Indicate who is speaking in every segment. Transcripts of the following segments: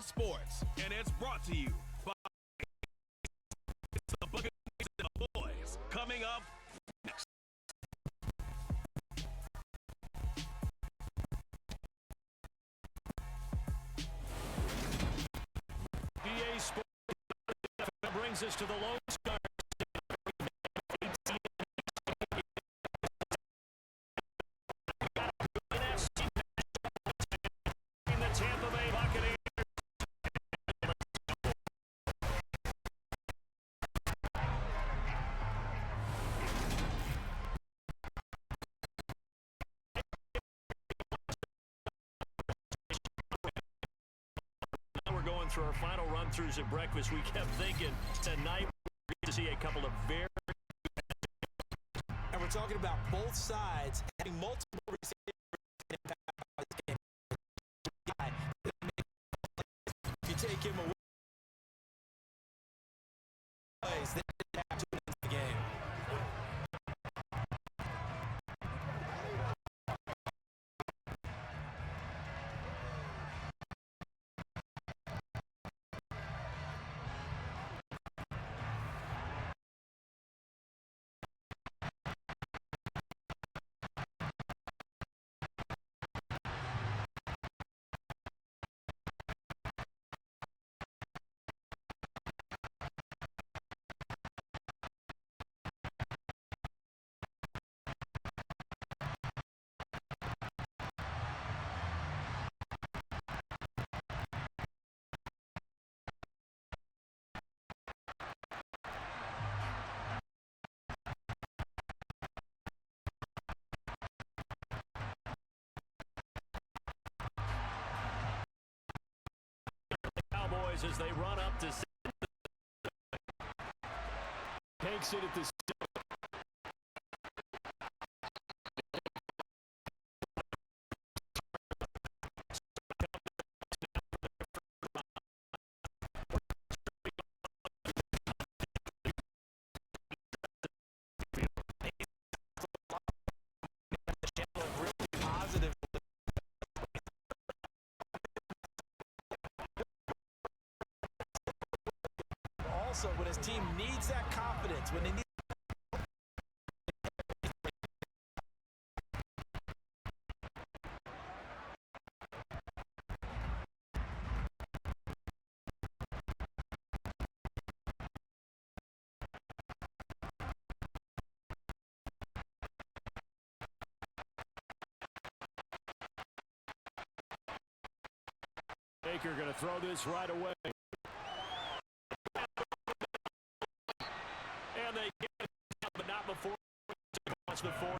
Speaker 1: Sports, and it's brought to you by the Buccaneers and the Boys. Coming up next.
Speaker 2: EA Sports brings us to the Lone Star. The Tampa Bay Buccaneers. We're going through our final run-throughs at breakfast. We kept thinking tonight we're going to see a couple of very...
Speaker 3: And we're talking about both sides having multiple receivers. If you take him away, they have to win the game.
Speaker 2: Cowboys as they run up to takes it at the
Speaker 3: Also, when his team needs that confidence, when they need
Speaker 2: Baker going to throw this right away. And they get it, but not before watch the fourth.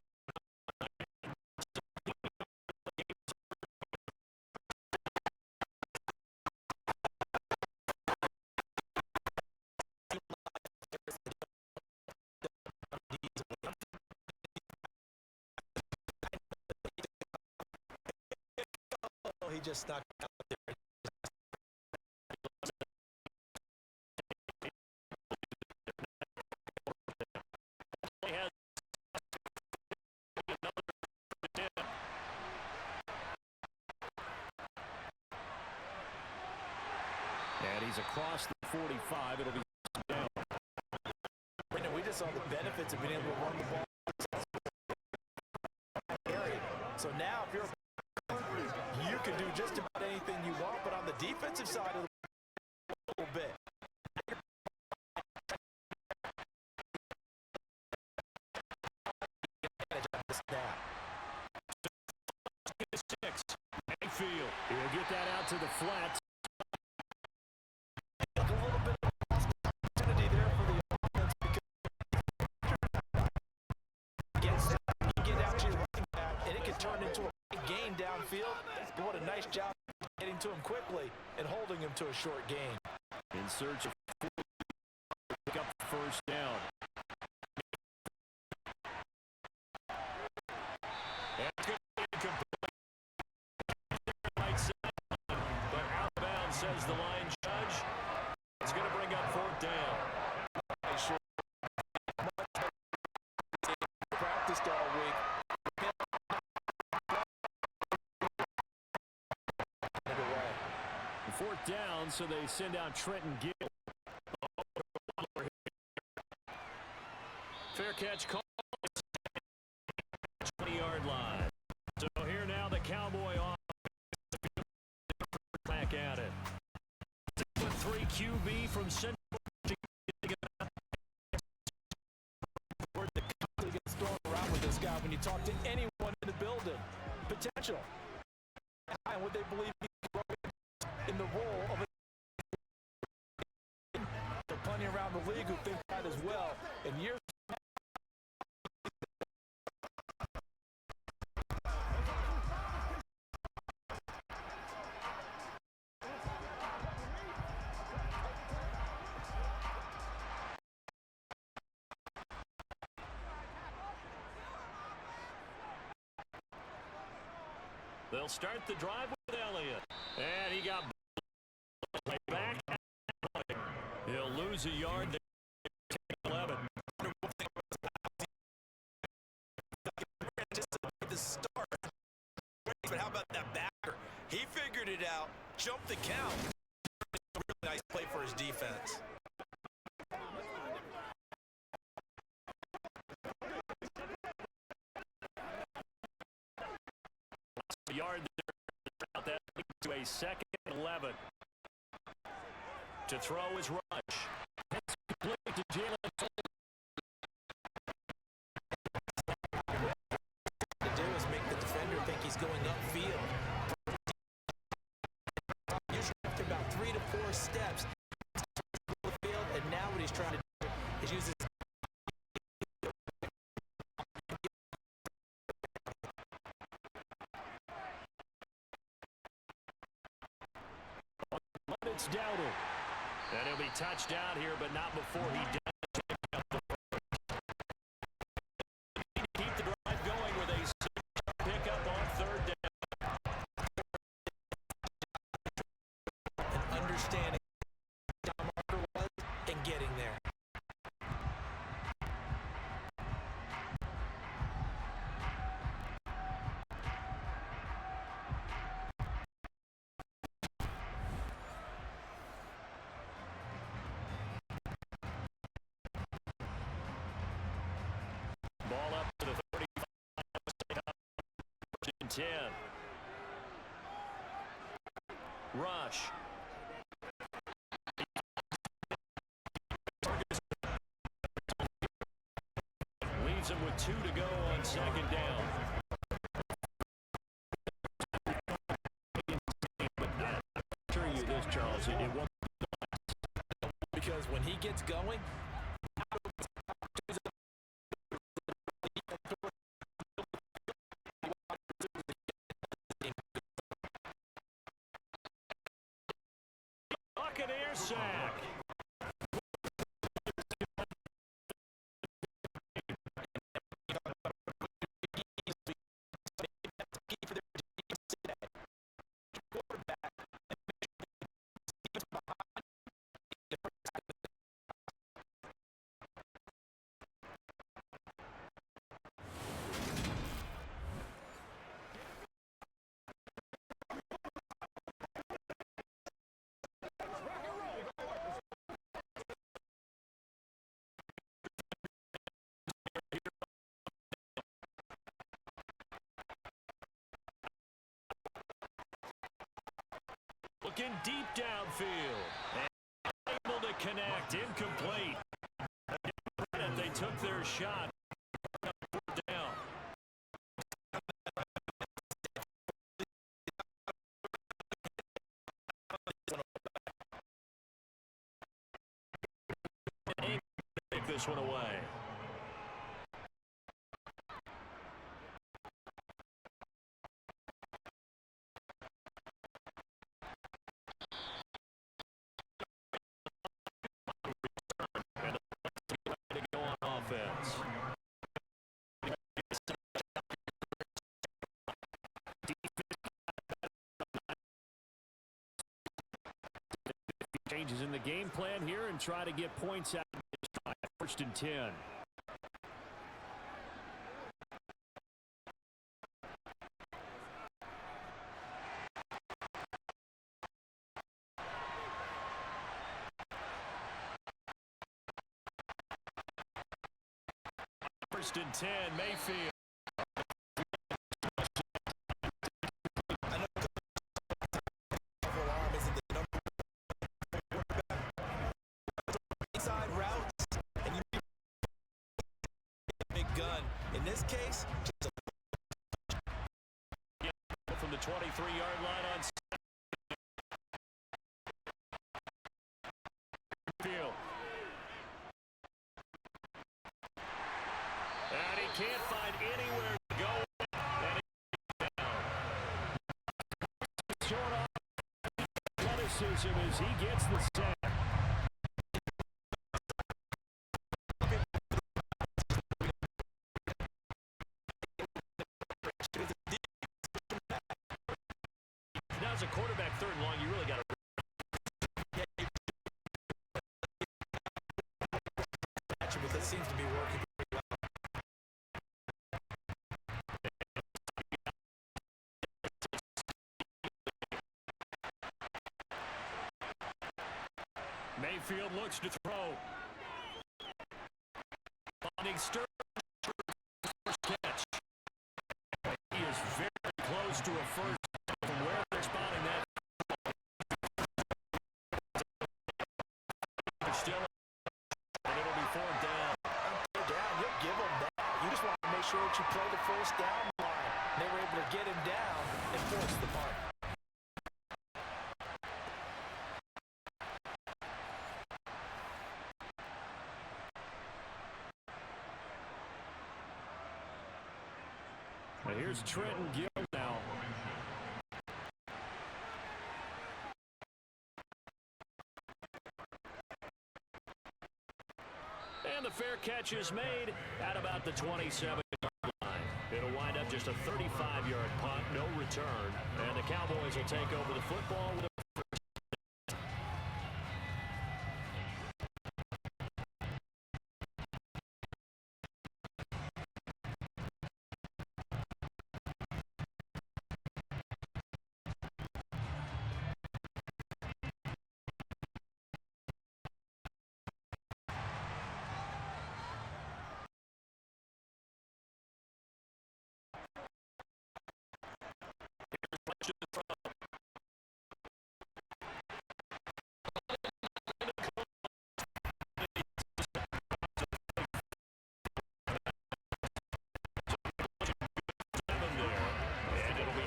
Speaker 3: he just stuck out there.
Speaker 2: And he's across the 45. It'll be down.
Speaker 3: Brandon, we just saw the benefits of being able to run the ball. So now, if you're you can do just about anything you want, but on the defensive side of the a little bit.
Speaker 2: Mayfield. He'll get that out to the flat.
Speaker 3: A little bit of opportunity there for the offense because against that, you get out to your running back, and it can turn into a game downfield. But what a nice job getting to him quickly and holding him to a short gain.
Speaker 2: In search of pick up first down. And it's going to be incomplete. But out of bounds, says the line judge. It's going to bring up fourth down.
Speaker 3: Practiced all week.
Speaker 2: 4th down, so they send out Trenton Gill. Fair catch call. 20-yard line. So here now the Cowboy offense back at it. 6'3" QB from Central.
Speaker 3: The confidence gets thrown around with this guy when you talk to anyone in the building. Potential. And what they believe he can grow in the role of a. There are plenty around the league who think that as well. And years.
Speaker 2: They'll start the drive with Elliott. And he got back. He'll lose a yard there. 11.
Speaker 3: The start. But how about that backer? He figured it out. Jumped the count. Really nice play for his defense.
Speaker 2: Yard there, that to a 2nd and 11. To throw is Rush. It's complete to Jalen.
Speaker 3: To do is make the defender think he's going upfield. Usually after about 3 to 4 steps, and now what he's trying to do is use his.
Speaker 2: It's Dowdle. And he'll be touched out here, but not before he does. Keep the drive going with a pickup on 3rd down.
Speaker 3: And understanding what the marker was and getting there.
Speaker 2: Ball up to the 35. 10. Rush. Leaves him with 2 to go on 2nd down. But I'm sure you this, Charles. It won't.
Speaker 3: Because when he gets going,
Speaker 2: Buccaneers sack. Looking deep downfield. And able to connect. Incomplete. They took their shot. 4th down. Take this one away. Changes in the game plan here and try to get points out of this drive. 1st and 10. 1st and 10, Mayfield.
Speaker 3: Inside routes, and you need a big gun. In this case, just
Speaker 2: from the 23-yard line on field. And he can't find anywhere to go. And he's down. Short off athleticism as he gets the sack. Now as a quarterback, 3rd and long, you really got to
Speaker 3: but it seems to be working pretty well.
Speaker 2: Mayfield looks to throw. Finding Stern first catch. He is very close to a first from where they're spotting that. Still, and it'll be 4th down.
Speaker 3: You'll give him that. You just want to make sure that you play the first down line. They were able to get him down and force the punt.
Speaker 2: Now here's Trenton Gill now. And the fair catch is made at about the 27-yard line. It'll wind up just a 35-yard punt, no return. And the Cowboys will take over the football with a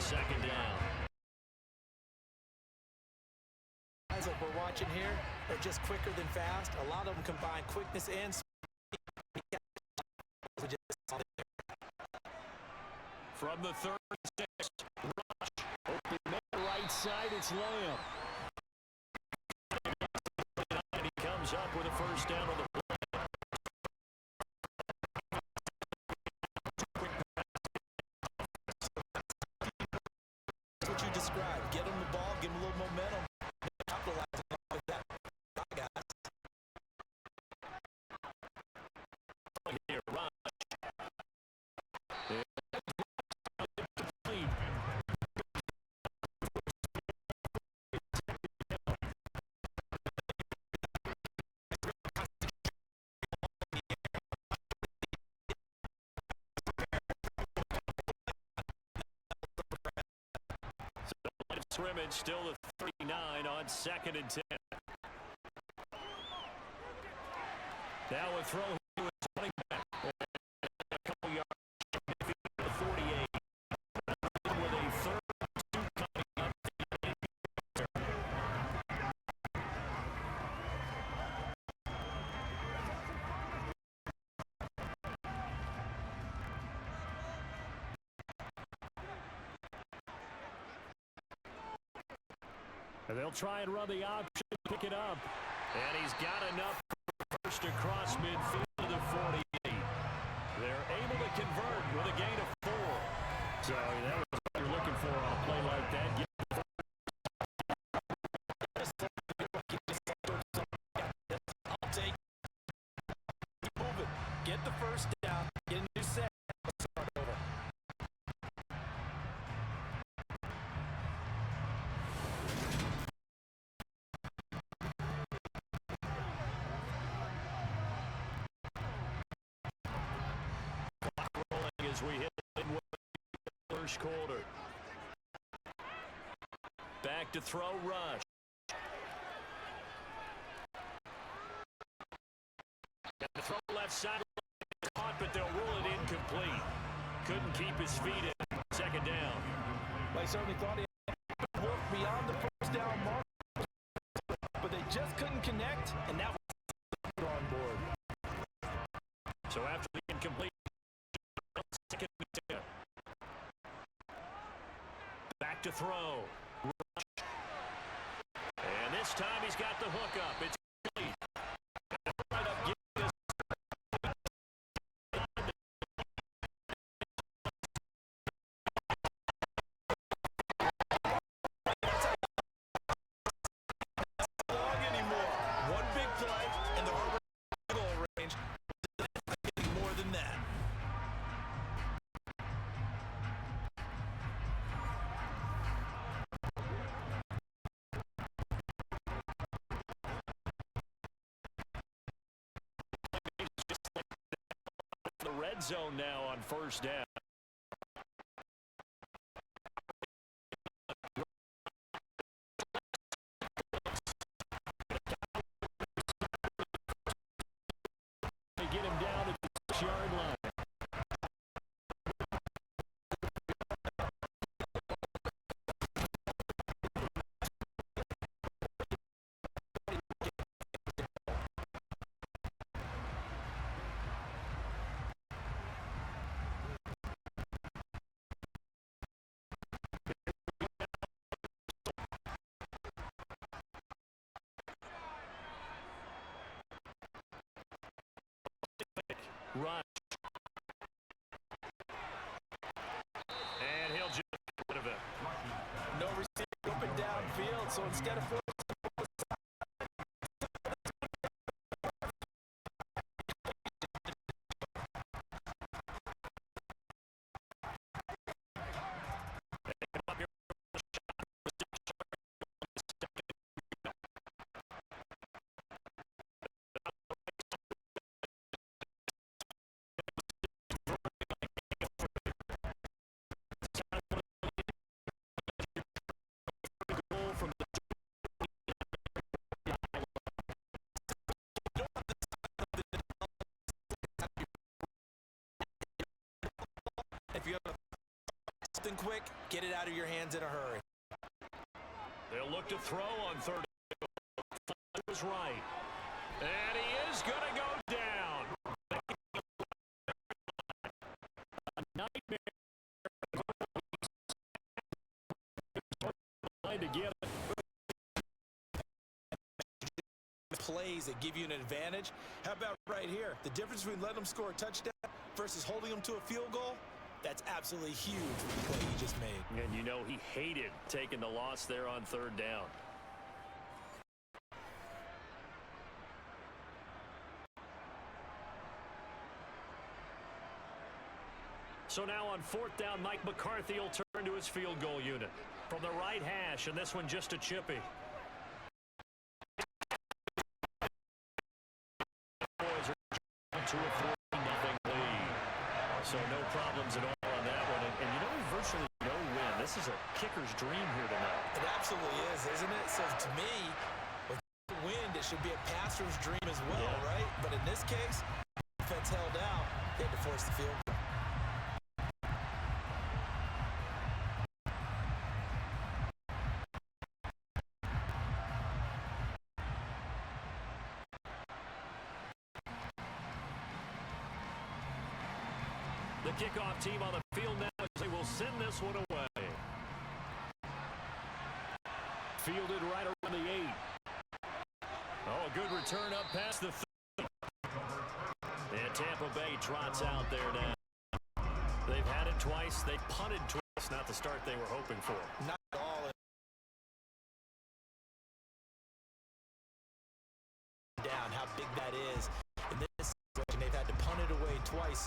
Speaker 2: second down.
Speaker 3: Guys like we're watching here are just quicker than fast. A lot of them combine quickness and speed.
Speaker 2: From the 3rd and 6, rush. Open the right side, it's Lamb. And he comes up with a first down on the play.
Speaker 3: What you described. Get him the ball, give him a little momentum. Capitalize on that. Guys.
Speaker 2: Here, rush. Scrimmage still at 39 on 2nd and 10. Now a throw to his running back. A couple yards to the 48. With a 3rd and 2 coming up. And they'll try and run the option, pick it up. And he's got enough first across midfield to the 48. They're able to convert with a gain of 4. So that was what you're looking for on a play like that.
Speaker 3: I'll take it. Move it. Get the first down. Get a new set. Start over.
Speaker 2: as we hit the first quarter. Back to throw, Rush. And the throw left side, caught, but they'll rule it incomplete. Couldn't keep his feet in. Second down.
Speaker 3: They certainly thought he had work beyond the first down mark, but they just couldn't connect, and that was on board.
Speaker 2: So after the incomplete, second and 10. Back to throw. Rush. And this time he's got the hook up. It's complete. Right up, get this.
Speaker 3: Long anymore. One big play, and the goal range getting more than that.
Speaker 2: The red zone now on first down. They get him down at the 6-yard line. Rush. And he'll just get rid of it.
Speaker 3: No receiver open downfield, so instead of if you have something quick, get it out of your hands in a hurry.
Speaker 2: They'll look to throw on third. Was right. And he is going to go down. A nightmare. To get it.
Speaker 3: Plays that give you an advantage. How about right here? The difference between letting them score a touchdown versus holding them to a field goal, that's absolutely huge with the play he just made.
Speaker 2: And you know he hated taking the loss there on third down. So now on fourth down, Mike McCarthy will turn to his field goal unit. From the right hash, and this one just a chippy. Cowboys are to a 4-0 lead. So no problems at all on that one. And you know, virtually no win. This is a kicker's dream here tonight.
Speaker 3: It absolutely is, isn't it? So to me, with the wind, it should be a passer's dream as well, right? But in this case, defense held out. They had to force the field goal.
Speaker 2: The kickoff team on the field now as they will send this one away. Fielded right around the 8. Oh, a good return up past the 30. And Tampa Bay trots out there now. They've had it twice. They punted twice. Not the start they were hoping for.
Speaker 3: Not at all. Down how big that is. In this situation, they've had to punt it away twice.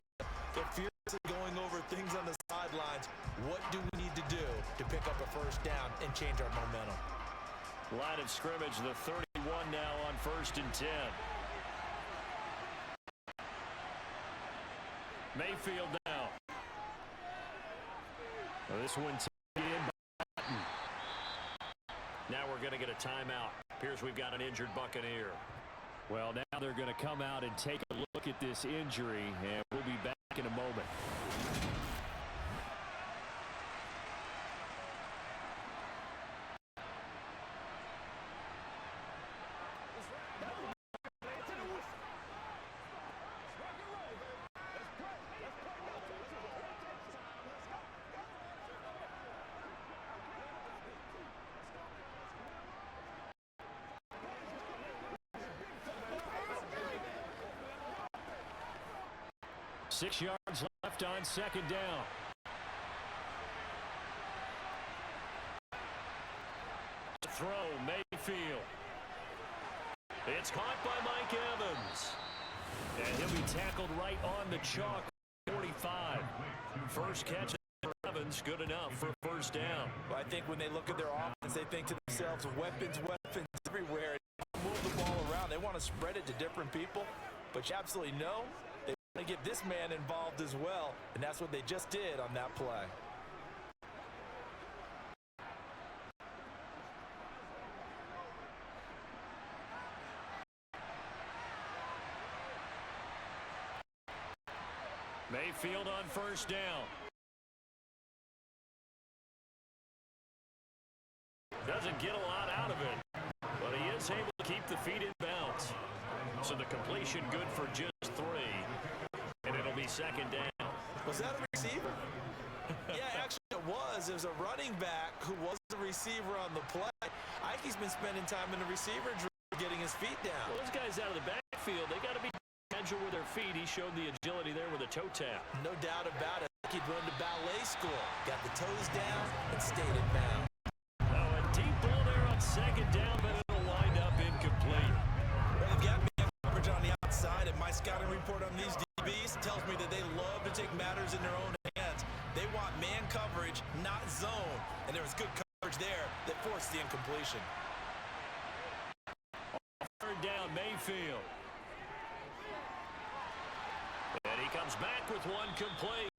Speaker 3: They're furiously going over things on the sidelines. What do we need to do to pick up a first down and change our momentum?
Speaker 2: Line of scrimmage, the 31 now on 1st and 10. Mayfield now. This one taken in by Madden. Now we're going to get a timeout. Appears we've got an injured Buccaneer. Well, now they're going to come out and take a look at this injury, and we'll be back in a moment. Six yards left on second down. Throw, Mayfield. It's caught by Mike Evans. And he'll be tackled right on the chalk. 45. First catch for Evans, good enough for a first down.
Speaker 3: Well, I think when they look at their offense, they think to themselves, weapons everywhere. They move the ball around. They want to spread it to different people. But you absolutely know they want to get this man involved as well. And that's what they just did on that play.
Speaker 2: Mayfield on first down. Doesn't get a lot out of it, but he is able to keep the feet in bounds. So the completion good for just 3, and it'll be second down.
Speaker 3: Was that a receiver? Yeah, actually it was. It was a running back who was the receiver on the play. Ike's been spending time in the receiver drill getting his feet down.
Speaker 2: Well, those guys out of the backfield, they got to be agile with their feet. He showed the agility there with a toe tap.
Speaker 3: No doubt about it. He'd run to ballet school, got the toes down, and stayed in bounds.
Speaker 2: Oh, a deep ball there on second down, but it'll wind up incomplete.
Speaker 3: Well, they've got man coverage on the outside, and my scouting report on these DBs tells me that they love to take matters in their own hands. They want man coverage, not zone. And there was good coverage there that forced the incompletion.
Speaker 2: Third down, Mayfield. And he comes back with one complete.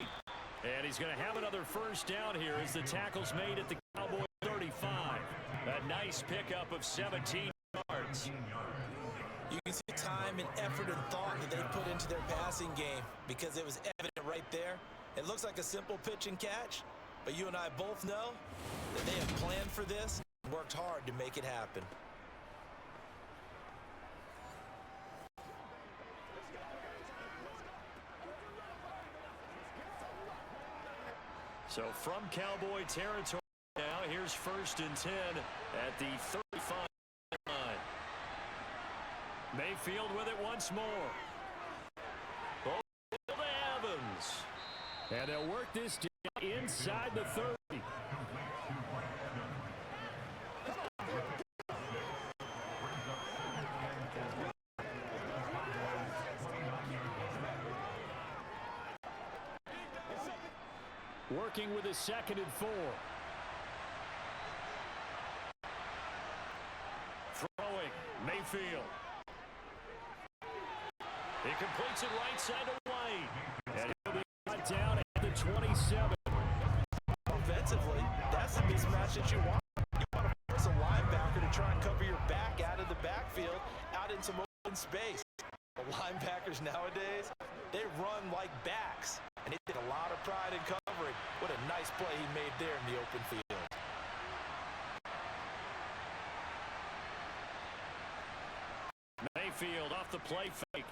Speaker 2: And he's going to have another first down here as the tackle's made at the Cowboys 35. A nice pickup of 17 yards.
Speaker 3: You can see time and effort and thought that they put into their passing game because it was evident right there. It looks like a simple pitch and catch, but you and I both know that they have planned for this and worked hard to make it happen.
Speaker 2: So from Cowboy territory now, here's 1st and 10 at the 35 line. Mayfield with it once more. Ball to Evans. And they'll work this down inside the 30. Working with his 2nd and 4. Throwing, Mayfield. He completes it right side to White. And he'll be cut down at the 27.
Speaker 3: Offensively, that's the mismatch that you want. You want to force a linebacker to try and cover your back out of the backfield, out in some open space. The linebackers nowadays, they run like backs, and they take a lot of pride in covering. What a nice play he made there in the open field.
Speaker 2: Mayfield off the play fake.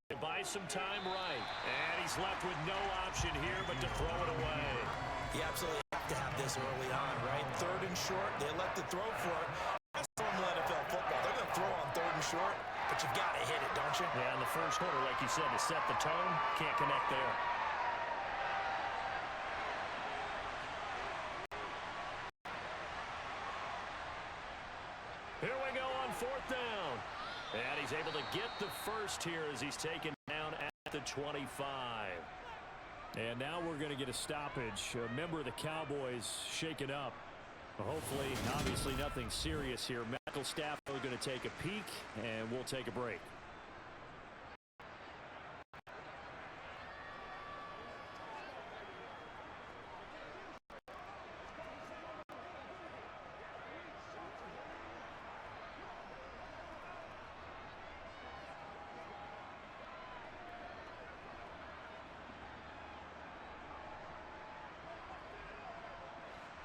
Speaker 2: He buys some time right, and he's left with no option here but to throw it away.
Speaker 3: You absolutely have to have this early on, right? 3rd and short, they elect to throw for it. That's normal NFL football. They're going to throw on 3rd and short, but you've got to hit it, don't you?
Speaker 2: Yeah, in the first quarter, like you said, to set the tone, can't connect there. Here we go on 4th down. And he's able to get the first here as he's taken down at the 25. And now we're going to get a stoppage. A member of the Cowboys shaken up. Hopefully, obviously nothing serious here. Medical staff are going to take a peek, and we'll take a break.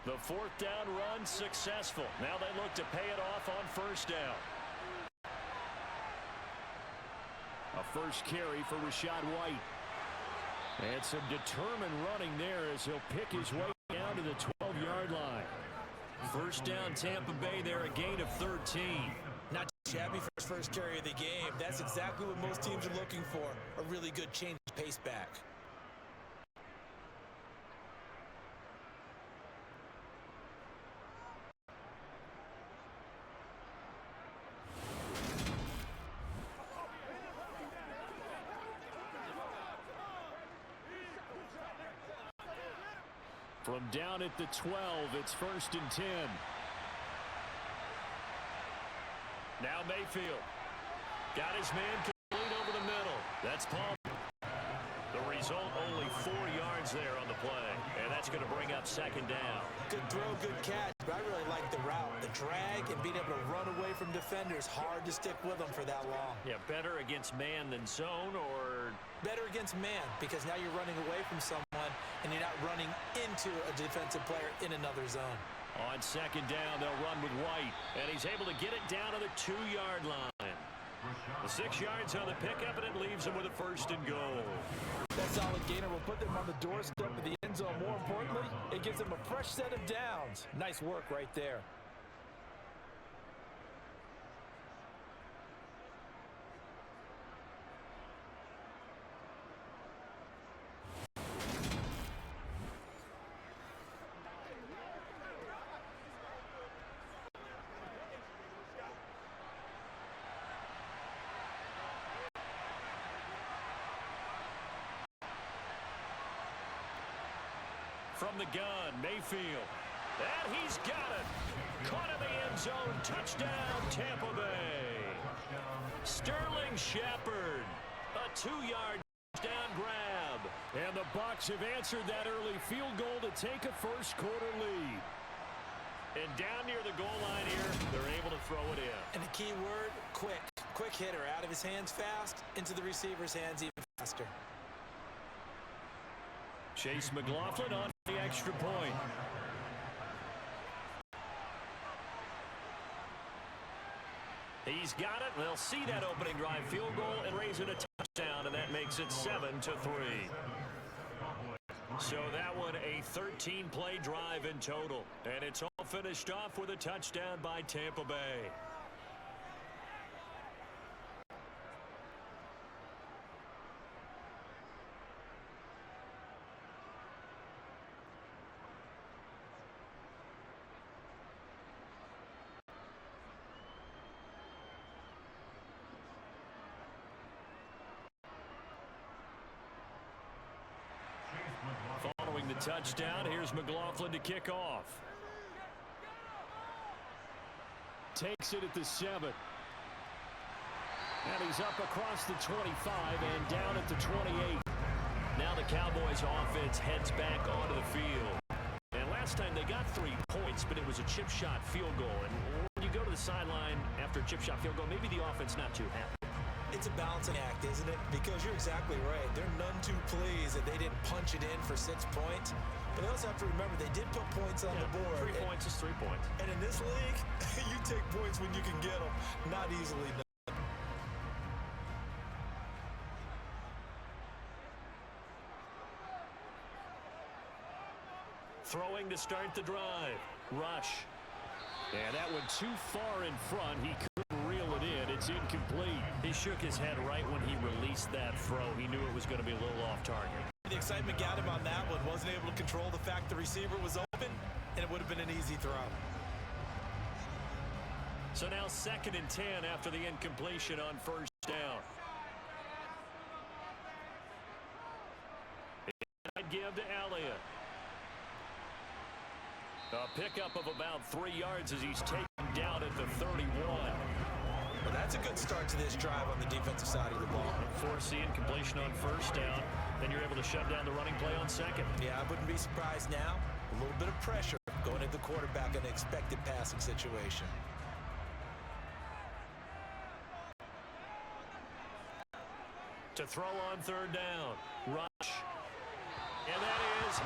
Speaker 2: The fourth down run successful. Now they look to pay it off on first down. A first carry for Rachaad White. And some determined running there as he'll pick his way down to the 12-yard line. First down, Tampa Bay there, a gain of 13.
Speaker 3: Not shabby for his first carry of the game. That's exactly what most teams are looking for. A really good change of pace back.
Speaker 2: From down at the 12, it's 1st and 10. Now Mayfield. Got his man complete over the middle. That's Paul. The result, only 4 yards there on the play. And that's going to bring up 2nd down.
Speaker 3: Good throw, good catch. But I really like the route. The drag and being able to run away from defenders. Hard to stick with them for that long.
Speaker 2: Yeah, better against man than zone, or?
Speaker 3: Better against man, because now you're running away from someone and you're not running into a defensive player in another zone.
Speaker 2: On 2nd down, they'll run with White, and he's able to get it down to the 2-yard line. The 6 yards on the pickup, and it leaves him with a 1st and goal.
Speaker 3: That solid gainer will put them on the doorstep of the end zone. More importantly, it gives them a fresh set of downs. Nice work right there.
Speaker 2: From the gun, Mayfield. And he's got it. Caught in the end zone. Touchdown, Tampa Bay. Sterling Shepard. A 2-yard touchdown grab. And the Bucs have answered that early field goal to take a first-quarter lead. And down near the goal line here, they're able to throw it in.
Speaker 3: And the key word, quick. Quick hitter. Out of his hands fast, into the receiver's hands even faster.
Speaker 2: Chase McLaughlin on the extra point. He's got it. They'll see that opening drive field goal and raise it a touchdown, and that makes it 7-3. So that one a 13-play drive in total, and it's all finished off with a touchdown by Tampa Bay. Following the touchdown, here's McLaughlin to kick off. Takes it at the 7. And he's up across the 25 and down at the 28. Now the Cowboys offense heads back onto the field. And last time they got 3 points, but it was a chip shot field goal. And when you go to the sideline after a chip shot field goal, maybe the offense not too happy.
Speaker 3: It's a balancing act, isn't it? Because you're exactly right. They're none too pleased that they didn't punch it in for 6 points. But they also have to remember they did put points on the board.
Speaker 2: 3 points is 3 points.
Speaker 3: And in this league, you take points when you can get them. Not easily done.
Speaker 2: Throwing to start the drive. Rush. And that one too far in front. He couldn't reel it in. It's incomplete. He shook his head right when he released that throw. He knew it was going to be a little off target.
Speaker 3: The excitement got him on that one. Wasn't able to control the fact the receiver was open, and it would have been an easy throw.
Speaker 2: So now 2nd and 10 after the incompletion on first down. I'd give to Elliott. A pickup of about 3 yards as he's taken down at the 31.
Speaker 3: Well, that's a good start to this drive on the defensive side of the ball.
Speaker 2: Force the incompletion on first down. Then you're able to shut down the running play on 2nd.
Speaker 3: Yeah, I wouldn't be surprised now. A little bit of pressure going at the quarterback in an expected passing situation.
Speaker 2: To throw on 3rd down. Rush. And that is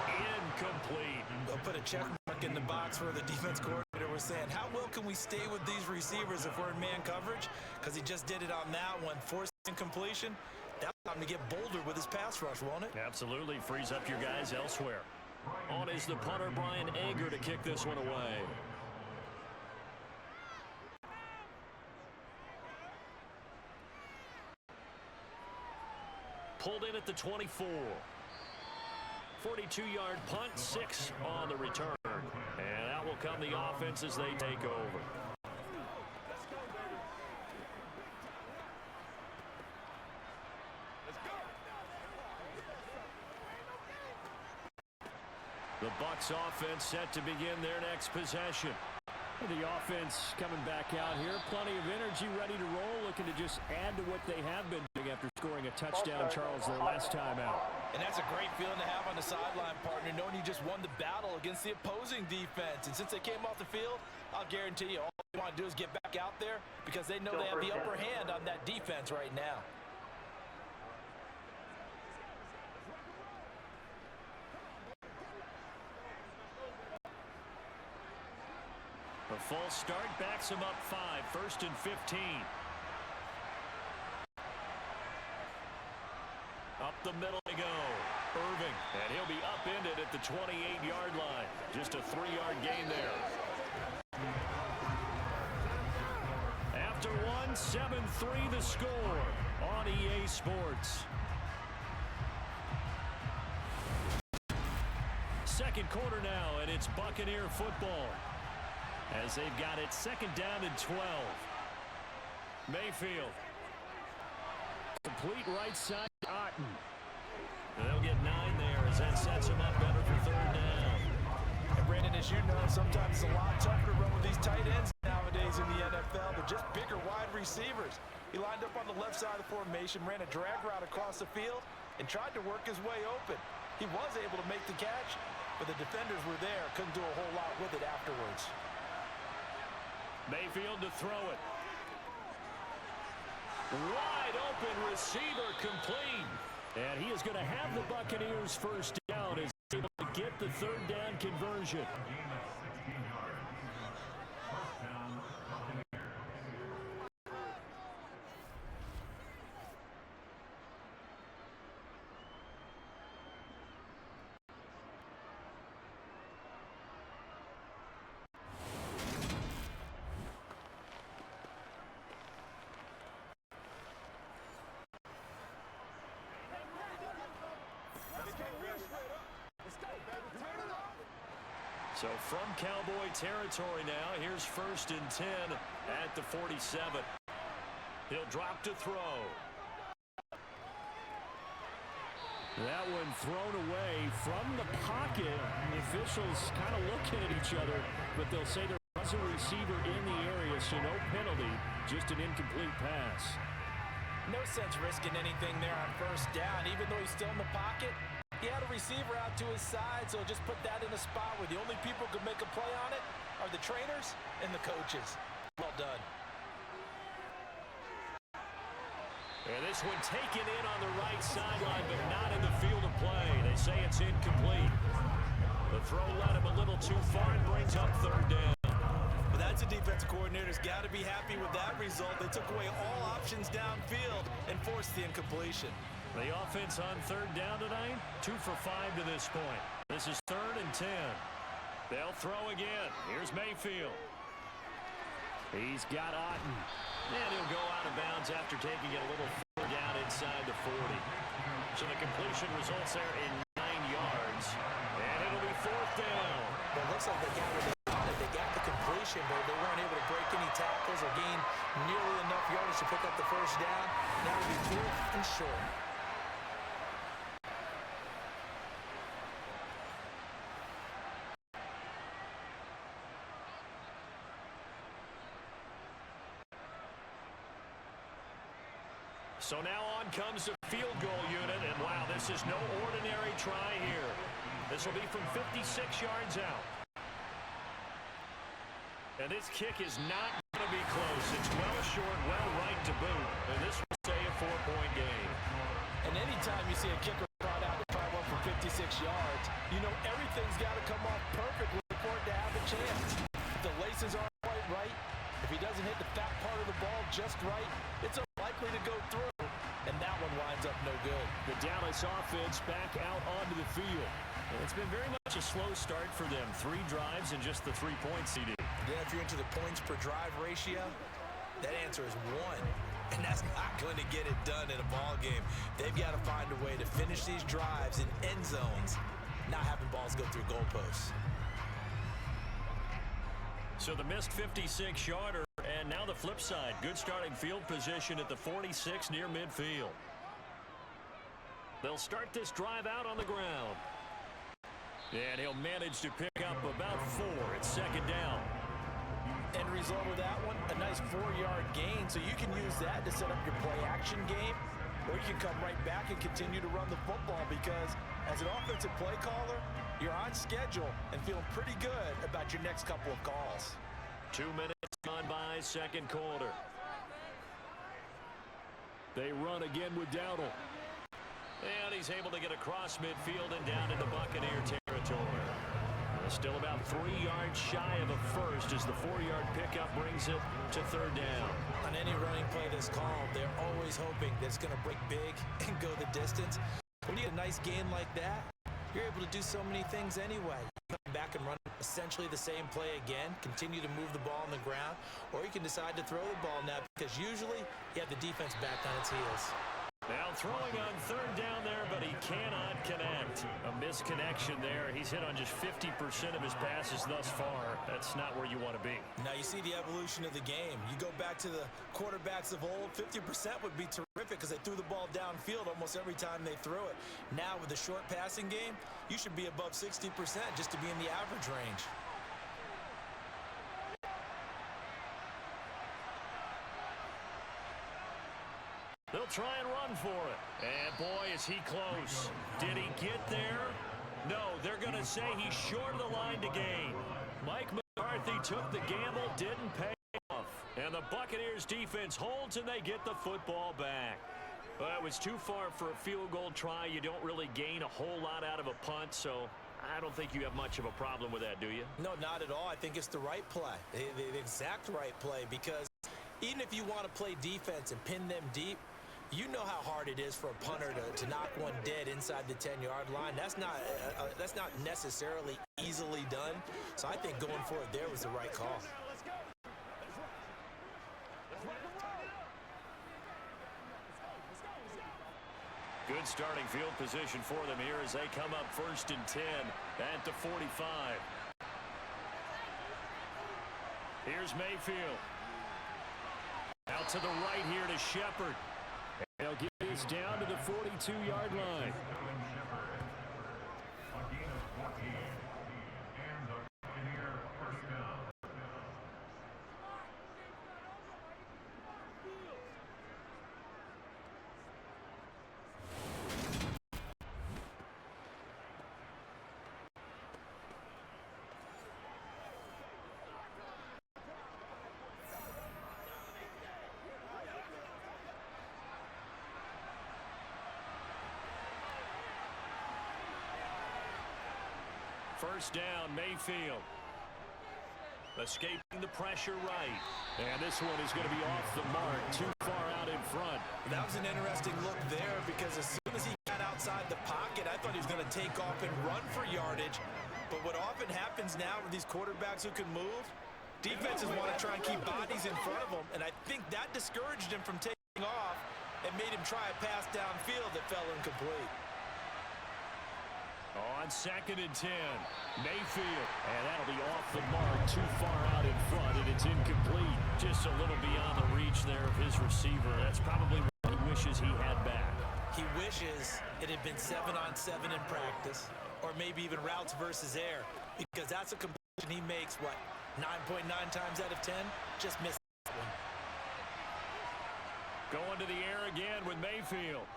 Speaker 2: incomplete.
Speaker 3: They'll put a check mark talk in the box where the defense coordinator was saying, how well can we stay with these receivers if we're in man coverage? Because he just did it on that one, forcing incompletion. That's time to get bolder with his pass rush, won't it?
Speaker 2: Absolutely. Frees up your guys elsewhere. On is the punter, Brian Ager, to kick this one away. Pulled in at the 24. 42-yard punt, 6 on the return. And out will come the offense as they take over. The Bucs offense set to begin their next possession. The offense coming back out here. Plenty of energy, ready to roll, looking to just add to what they have been doing after scoring a touchdown, Charles, their last time out.
Speaker 3: And that's a great feeling to have on the sideline, partner, knowing you just won the battle against the opposing defense. And since they came off the field, I'll guarantee you all they want to do is get back out there because they know they have the upper hand on that defense right now.
Speaker 2: A false start backs him up 5, 1st and 15. Up the middle they go. Irving, and he'll be upended at the 28-yard line. Just a 3-yard gain there. After one, 7-3 the score on EA Sports. Second quarter now, and it's Buccaneer football. As they've got it 2nd down and 12. Mayfield. Complete right side, Otten. They'll get 9 there as that sets him up better for 3rd down.
Speaker 3: And Brandon, as you know, sometimes it's a lot tougher to run with these tight ends nowadays in the NFL. They're just bigger wide receivers. He lined up on the left side of the formation, ran a drag route across the field, and tried to work his way open. He was able to make the catch, but the defenders were there. Couldn't do a whole lot with it afterwards.
Speaker 2: Mayfield to throw it. Wide open receiver complete. And he is going to have the Buccaneers first down as he's able to get the 3rd down conversion. So from Cowboy territory now, here's 1st and 10 at the 47. He'll drop to throw. That one thrown away from the pocket. The officials kind of looking at each other, but they'll say there was a receiver in the area, so no penalty, just an incomplete pass.
Speaker 3: No sense risking anything there on 1st down, even though he's still in the pocket. He had a receiver out to his side, so just put that in a spot where the only people who can make a play on it are the trainers and the coaches. Well done.
Speaker 2: And this one taken in on the right sideline, but not in the field of play. They say it's incomplete. The throw led him a little too far and brings up 3rd down.
Speaker 3: But that's a defensive coordinator's got to be happy with that result. They took away all options downfield and forced the incompletion.
Speaker 2: The offense on 3rd down tonight, 2 for 5 to this point. This is 3rd and 10. They'll throw again. Here's Mayfield. He's got Otten. And he'll go out of bounds after taking it a little further down inside the 40. So the completion results there in 9 yards. And it'll be 4th down.
Speaker 3: But it looks like they got what they wanted. They got the completion, but they weren't able to break any tackles or gain nearly enough yards to pick up the 1st down. Now it'll be 4th and short.
Speaker 2: So now on comes the field goal unit, and wow, this is no ordinary try here. This will be from 56 yards out. And this kick is not going to be close. It's well short, well right to boot, and this will stay a 4-point game.
Speaker 3: And anytime you see a kicker brought out to try one for 56 yards, you know everything's got to come off perfectly for it to chance. If the laces aren't quite right, if he doesn't hit the fat part of the ball just right, it's unlikely to go through, and that one winds up no good.
Speaker 2: The Dallas offense back out onto the field. It's been very much a slow start for them. 3 drives and just the 3 points he did.
Speaker 3: Then if you're into the points per drive ratio, that answer is 1. And that's not going to get it done in a ball game. They've got to find a way to finish these drives in end zones, not having balls go through goalposts.
Speaker 2: So the missed 56-yarder, and now the flip side. Good starting field position at the 46 near midfield. They'll start this drive out on the ground. And he'll manage to pick up about 4. It's second down.
Speaker 3: End result of that one, a nice 4-yard gain, so you can use that to set up your play-action game, or you can come right back and continue to run the football because as an offensive play caller, you're on schedule and feeling pretty good about your next couple of calls.
Speaker 2: 2 minutes gone by, second quarter. They run again with Dowdle. And he's able to get across midfield and down into Buccaneer territory. Still about 3 yards shy of a first as the 4-yard pickup brings it to third down.
Speaker 3: On any running play this call, they're always hoping that it's going to break big and go the distance. When you get a nice gain like that, you're able to do so many things anyway. You come back and run essentially the same play again, continue to move the ball on the ground, or you can decide to throw the ball now because usually you have the defense back on its heels.
Speaker 2: Now throwing on third down there, but he cannot connect. A misconnection there. He's hit on just 50% of his passes thus far. That's not where you want to be.
Speaker 3: Now you see the evolution of the game. You go back to the quarterbacks of old, 50% would be terrific because they threw the ball downfield almost every time they threw it. Now with the short passing game, you should be above 60% just to be in the average range.
Speaker 2: They'll try and run for it. And boy, is he close. Did he get there? No, they're going to say he's short of the line to gain. Mike McCarthy took the gamble, didn't pay off. And the Buccaneers defense holds and they get the football back. Well, it was too far for a field goal try. You don't really gain a whole lot out of a punt, so I don't think you have much of a problem with that, do you?
Speaker 3: No, not at all. I think it's the right play, the exact right play, because even if you want to play defense and pin them deep, you know how hard it is for a punter to knock one dead inside the 10-yard line. That's not necessarily easily done. So I think going for it there was the right call.
Speaker 2: Good starting field position for them here as they come up 1st and 10 at the 45. Here's Mayfield. Out to the right here to Shepard. They'll get this down to the 42-yard line. First down, Mayfield. Escaping the pressure right. And this one is going to be off the mark, too far out in front.
Speaker 3: That was an interesting look there because as soon as he got outside the pocket, I thought he was going to take off and run for yardage. But what often happens now with these quarterbacks who can move, defenses want to try and keep bodies in front of them. And I think that discouraged him from taking off and made him try a pass downfield that fell incomplete.
Speaker 2: On 2nd and 10, Mayfield, and that'll be off the mark, too far out in front, and it's incomplete. Just a little beyond the reach there of his receiver. That's probably what he wishes he had back.
Speaker 3: He wishes it had been 7-on-7 in practice, or maybe even routes versus air, because that's a completion he makes, what, 9.9 times out of 10? Just missed that one.
Speaker 2: Going to the air again with Mayfield.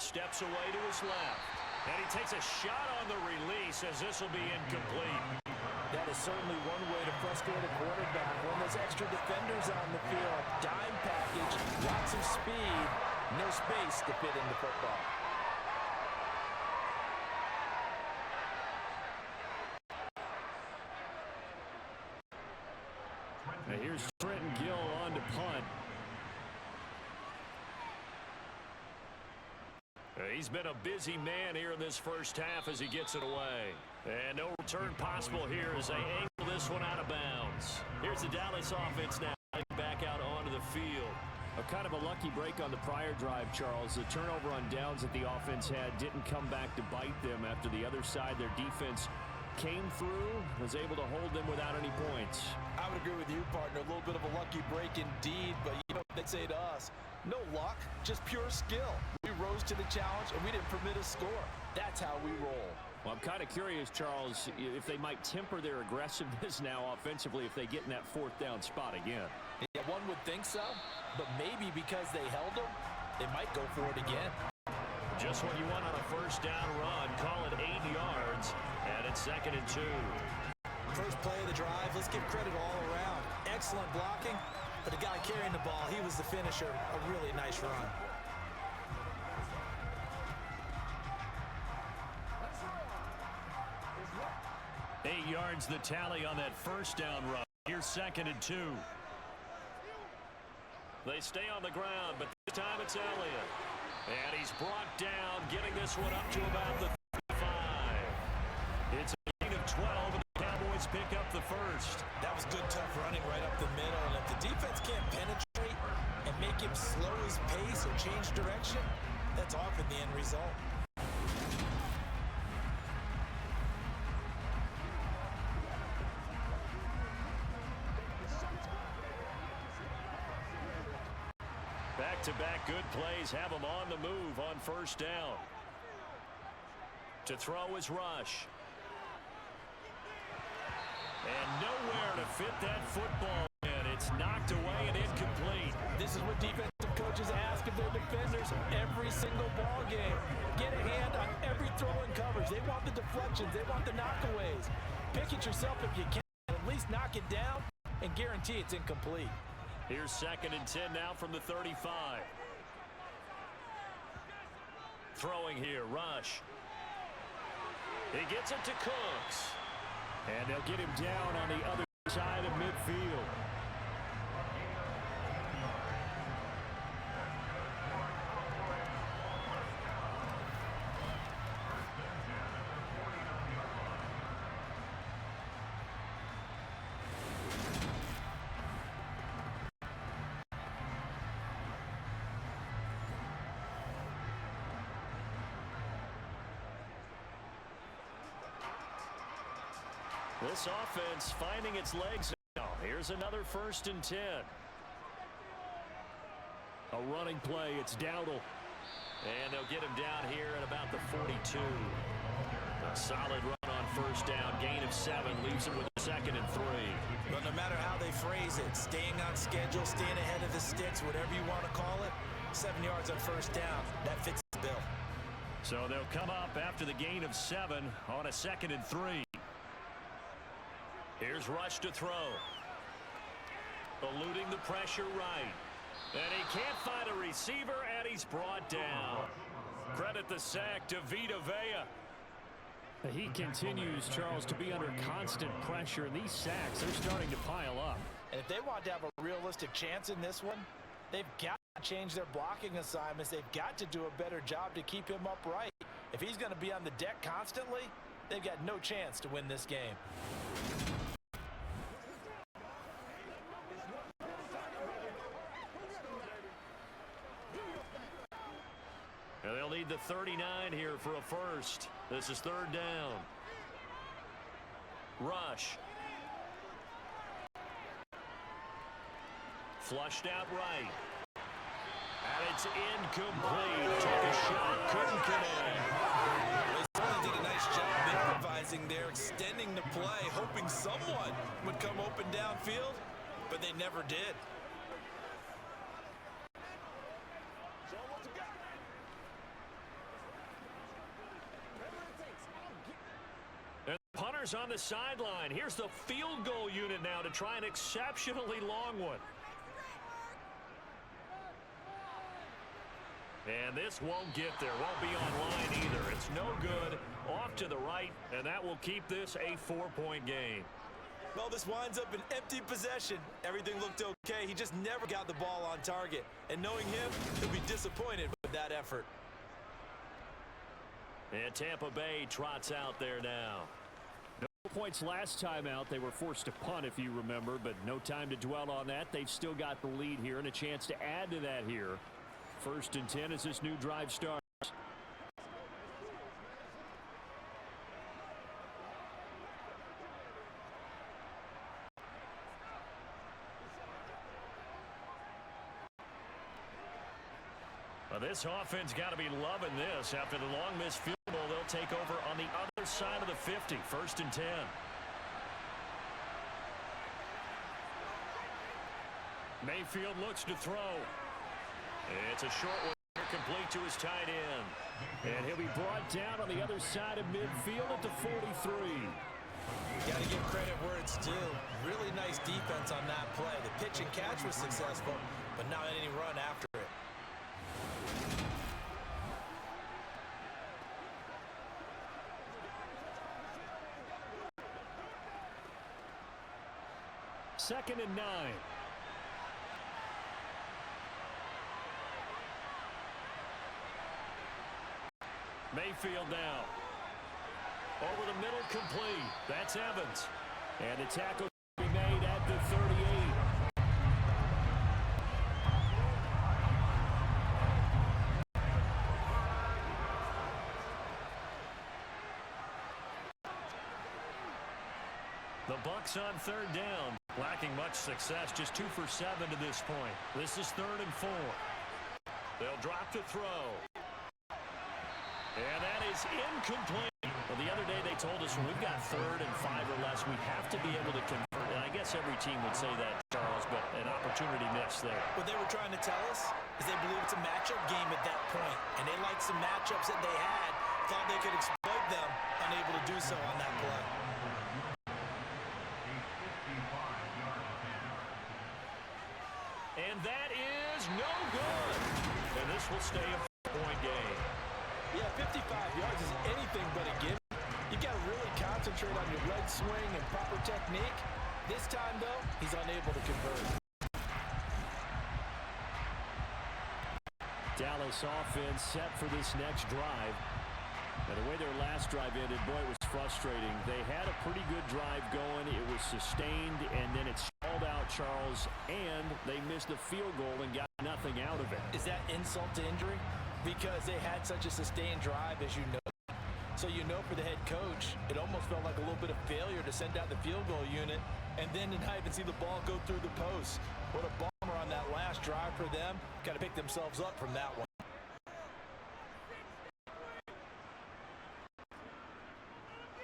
Speaker 2: Steps away to his left. And he takes a shot on the release as this will be incomplete.
Speaker 3: That is certainly one way to frustrate a quarterback when there's extra defenders on the field. Dime package, lots of speed, no space to fit in the football.
Speaker 2: He's been a busy man here in this first half as he gets it away. And no return possible here as they angle this one out of bounds. Here's the Dallas offense now back out onto the field.
Speaker 4: A kind of a lucky break on the prior drive, Charles. The turnover on downs that the offense had didn't come back to bite them after the other side. Their defense came through, was able to hold them without any points.
Speaker 3: I would agree with you, partner. A little bit of a lucky break indeed, but you know what they say to us. No luck, just pure skill. We rose to the challenge, and we didn't permit a score. That's how we roll.
Speaker 4: Well, I'm kind of curious, Charles, if they might temper their aggressiveness now offensively if they get in that fourth down spot again.
Speaker 3: Yeah, one would think so, but maybe because they held them, they might go for it again.
Speaker 2: Just what you want on a first down run. Call it 8 yards, and it's 2nd and 2.
Speaker 3: First play of the drive, let's give credit all around. Excellent blocking, but the guy carrying the ball, he was the finisher. A really nice run.
Speaker 2: Eight yards the tally on that first down run. Here's 2nd and 2. They stay on the ground, but this time it's Elliott. And he's brought down, getting this one up to about the 35. It's a gain of 12, and the Cowboys pick up the first.
Speaker 3: That was good, tough running right up the middle. And if the defense can't penetrate and make him slow his pace or change direction, that's often the end result.
Speaker 2: Back-to-back good plays have him on the move on first down. To throw is Rush. And nowhere to fit that football in. It's knocked away and incomplete.
Speaker 3: This is what defensive coaches ask of their defenders every single ball game. Get a hand on every throw and coverage. They want the deflections. They want the knockaways. Pick it yourself if you can. At least knock it down and guarantee it's incomplete.
Speaker 2: Here's 2nd and 10 now from the 35. Throwing here, Rush. He gets it to Cooks.
Speaker 4: And they'll get him down on the other side of midfield.
Speaker 2: This offense finding its legs now. Here's another 1st and 10.
Speaker 4: A running play. It's Dowdle.
Speaker 2: And they'll get him down here at about the 42. A solid run on first down. Gain of 7 leaves him with a 2nd and 3.
Speaker 3: But no matter how they phrase it, staying on schedule, staying ahead of the sticks, whatever you want to call it, 7 yards on first down. That fits the bill.
Speaker 2: So they'll come up after the gain of 7 on a 2nd and 3. Here's Rush to throw. Eluding the pressure right. And he can't find a receiver, and he's brought down. Credit the sack to Vita Vea.
Speaker 4: He continues, Charles, to be under constant pressure, and these sacks, they're starting to pile up.
Speaker 3: And if they want to have a realistic chance in this one, they've got to change their blocking assignments. They've got to do a better job to keep him upright. If he's going to be on the deck constantly, they've got no chance to win this game.
Speaker 2: And they'll need the 39 here for a first. This is 3rd down. Rush. Flushed out right. And it's incomplete. Took a shot, couldn't connect.
Speaker 3: They certainly did a nice job improvising there, extending the play, hoping someone would come open downfield, but they never did.
Speaker 2: And the punter's on the sideline. Here's the field goal unit now to try an exceptionally long one. And this won't get there. Won't be online either. It's no good. Off to the right, and that will keep this a 4-point game.
Speaker 3: Well, this winds up an empty possession. Everything looked okay. He just never got the ball on target. And knowing him, he'll be disappointed with that effort.
Speaker 2: And Tampa Bay trots out there now.
Speaker 4: No points last time out. They were forced to punt, if you remember, but no time to dwell on that. They've still got the lead here and a chance to add to that here. 1st and 10 as this new drive starts.
Speaker 2: Well, this offense got to be loving this. After the long missed field goal, they'll take over on the other side of the 50. 1st and 10. Mayfield looks to throw. It's a short one, complete to his tight end.
Speaker 4: And he'll be brought down on the other side of midfield at the 43.
Speaker 3: Got to give credit where it's due. Really nice defense on that play. The pitch and catch was successful, but not any run after it.
Speaker 4: Second and 9.
Speaker 2: Mayfield now. Over the middle, complete. That's Evans.
Speaker 4: And the tackle will be made at the 38.
Speaker 2: The Bucs on 3rd down. Lacking much success, just 2 for 7 to this point. This is 3rd and 4. They'll drop to throw. And that is incomplete. Well, the other day they told us when we've got 3rd and 5 or less, we have to be able to convert. And I guess every team would say that, Charles, but an opportunity missed there.
Speaker 3: What they were trying to tell us is they believe it's a matchup game at that point. And they liked some matchups that they had, thought they could exploit them, unable to do so on that play.
Speaker 2: And that is no good. And this will stay a 4-point game.
Speaker 3: Yeah, 55 yards is anything but a gimme. You got to really concentrate on your leg swing and proper technique. This time, though, he's unable to convert.
Speaker 4: Dallas offense set for this next drive. Now, the way their last drive ended, boy, it was frustrating. They had a pretty good drive going. It was sustained, and then it stalled out, Charles, and they missed the field goal and got nothing out of it.
Speaker 3: Is that insult to injury? Because they had such a sustained drive, as you know. So you know for the head coach, it almost felt like a little bit of failure to send out the field goal unit and then to not even see the ball go through the post. What a bummer on that last drive for them. Got to pick themselves up from that one.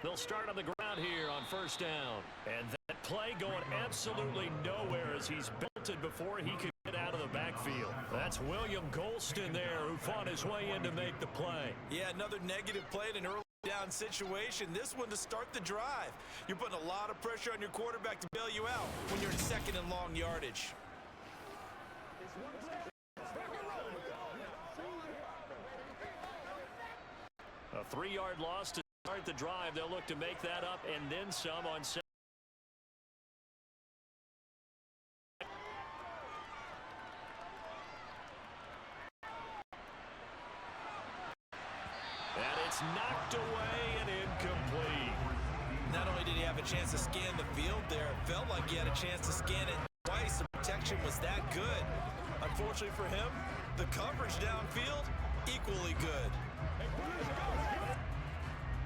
Speaker 2: They'll start on the ground here on 1st down. And that play going absolutely nowhere as he's belted before he could get out of the backfield. That's William Golston there who fought his way in to make the play.
Speaker 3: Yeah, another negative play in an early down situation. This one to start the drive. You're putting a lot of pressure on your quarterback to bail you out when you're in 2nd and long yardage.
Speaker 2: A 3-yard loss to start the drive. They'll look to make that up and then some on 2nd. And it's knocked away and incomplete.
Speaker 3: Not only did he have a chance to scan the field there, it felt like he had a chance to scan it twice. The protection was that good. Unfortunately for him, the coverage downfield, equally good.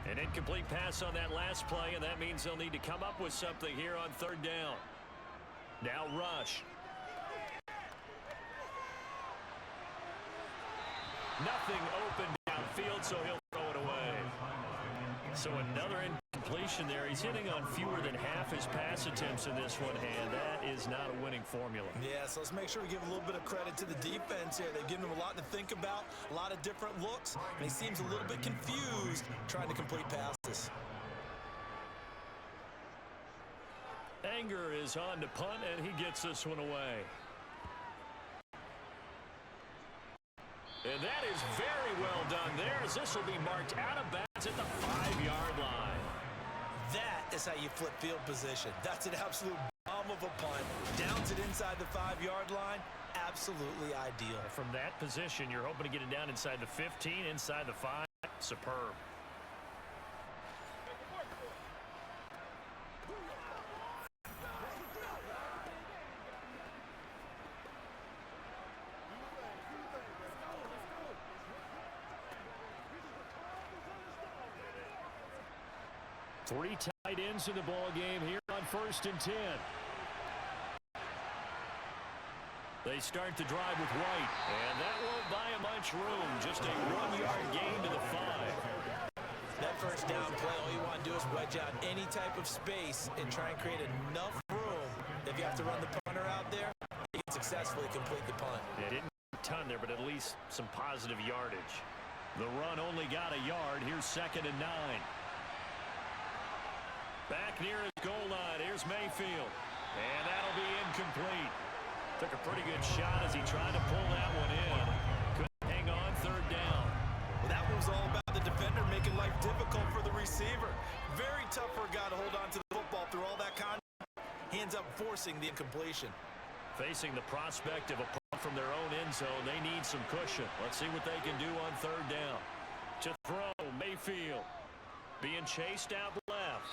Speaker 2: An incomplete pass on that last play, and that means they'll need to come up with something here on 3rd down. Now Rush. Nothing open downfield, so he'll throw it away. So another incompletion there. He's hitting on fewer than half his pass attempts in this one, and that is not a winning formula.
Speaker 3: Yeah, so let's make sure we give a little bit of credit to the defense here. They've given him a lot to think about, a lot of different looks, and he seems a little bit confused trying to complete passes.
Speaker 2: Anger is on to punt, and he gets this one away. And that is very well done there, as this will be marked out of bounds at the 5-yard line.
Speaker 3: That is how you flip field position. That's an absolute bomb of a punt. Downs it inside the 5-yard line. Absolutely ideal.
Speaker 2: From that position, you're hoping to get it down inside the 15, inside the 5. Superb. Three tight ends in the ball game here on 1st and 10. They start the drive with White, and that won't buy him much room. Just a 1-yard gain to the 5.
Speaker 3: That first down play, all you want to do is wedge out any type of space and try and create enough room. If you have to run the punter out there, you can successfully complete the punt.
Speaker 2: It didn't get a ton there, but at least some positive yardage. The run only got a yard. Here's 2nd and 9. Back near his goal line. Here's Mayfield. And that'll be incomplete. Took a pretty good shot as he tried to pull that one in. Couldn't hang on 3rd down.
Speaker 3: Well, that was all about the defender making life difficult for the receiver. Very tough for a guy to hold on to the football through all that contact. Hands up forcing the incompletion.
Speaker 2: Facing the prospect of a punt from their own end zone, they need some cushion. Let's see what they can do on 3rd down. To throw, Mayfield. Being chased out left.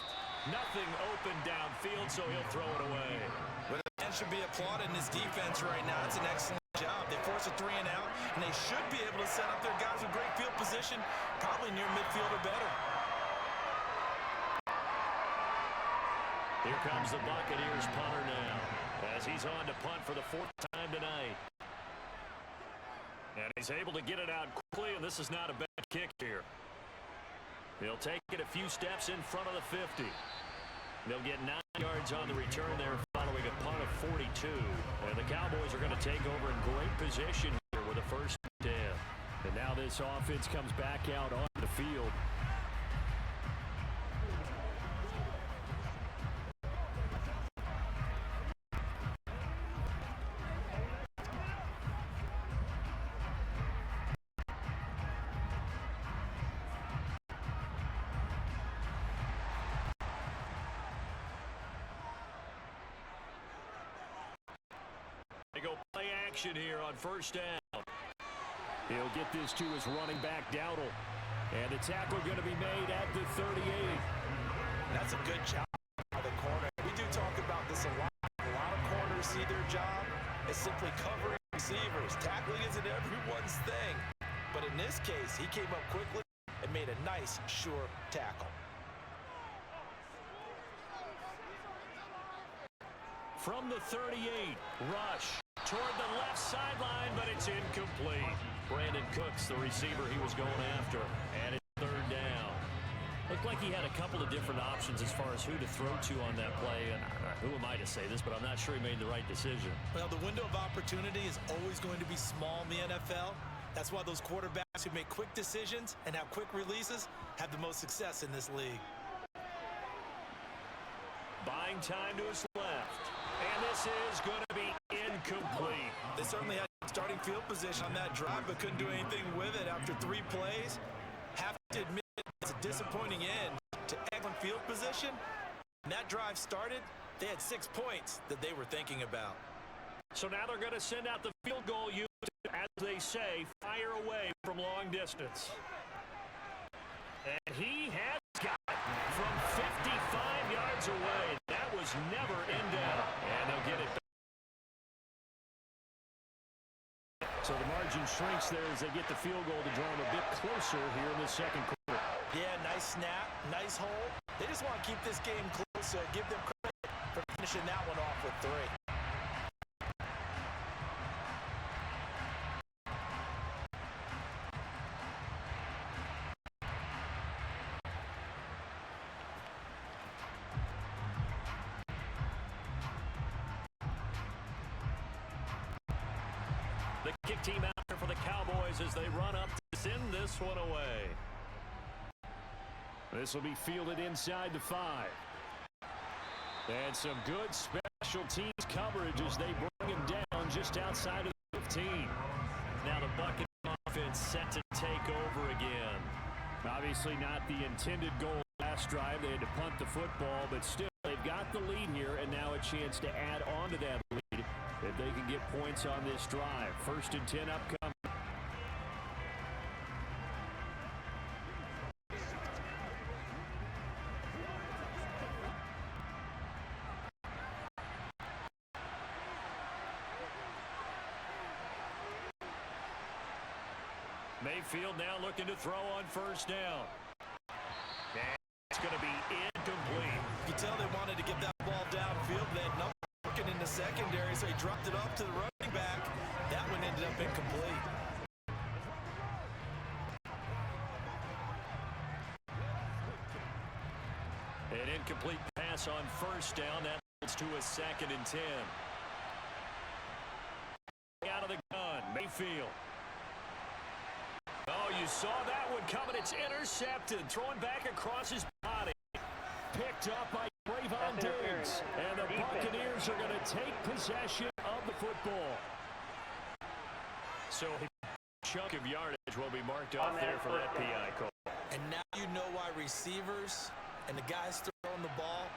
Speaker 2: Nothing open downfield, so he'll throw it away.
Speaker 3: But the man should be applauded in his defense right now. It's an excellent job. They force a 3 and out, and they should be able to set up their guys with great field position, probably near midfield or better.
Speaker 2: Here comes the Buccaneers punter now, as he's on to punt for the 4th time tonight. And he's able to get it out quickly, and this is not a bad kick here. He'll take it a few steps in front of the 50. They'll get 9 yards on the return there following a punt of 42. And the Cowboys are going to take over in great position here with a 1st and 10. And now this offense comes back out on the field. They go play action here on 1st down. He'll get this to his running back, Dowdle. And the tackle going to be made at the 38.
Speaker 3: That's a good job by the corner. We do talk about this a lot. A lot of corners see their job as simply covering receivers. Tackling isn't everyone's thing. But in this case, he came up quickly and made a nice, sure tackle.
Speaker 2: From the 38, rush toward the left sideline, but it's incomplete. Brandon Cooks, the receiver he was going after, and it's 3rd down. Looked like he had a couple of different options as far as who to throw to on that play. And who am I to say this, but I'm not sure he made the right decision.
Speaker 3: Well, the window of opportunity is always going to be small in the NFL. That's why those quarterbacks who make quick decisions and have quick releases have the most success in this league.
Speaker 2: Buying time to his left. And this is going to be incomplete.
Speaker 3: They certainly had starting field position on that drive, but couldn't do anything with it after 3 plays. Have to admit it's a disappointing end to excellent field position. When that drive started, they had 6 points that they were thinking about.
Speaker 2: So now they're going to send out the field goal unit, as they say, fire away from long distance. And he has got it from 55 yards away. That was never in doubt. And they'll get it back. So the margin shrinks there as they get the field goal to draw them a bit closer here in the 2nd quarter.
Speaker 3: Yeah, nice snap, nice hold. They just want to keep this game close, so give them credit for finishing that one off with 3.
Speaker 2: The kick team out there for the Cowboys as they run up to send this one away. This will be fielded inside the 5. And some good special teams coverage as they bring him down just outside of the 15. Now the Buccaneers offense set to take over again. Obviously not the intended goal last drive. They had to punt the football, but still they've got the lead here and now a chance to add on to that lead if they can get points on this drive. 1st and 10 upcoming. Mayfield now looking to throw on 1st down. And it's going to be
Speaker 3: so he dropped it off to the running back. That one ended up incomplete.
Speaker 2: An incomplete pass on first down. That leads to a 2nd and 10. Out of the gun, Mayfield. Oh, you saw that one coming. It's intercepted. Throwing back across his body. Picked up by Trayvon Diggs. And the Buccaneers are going to take possession of the football. So a chunk of yardage will be marked off there for that PI call.
Speaker 3: And now you know why receivers and the guys throwing the ball,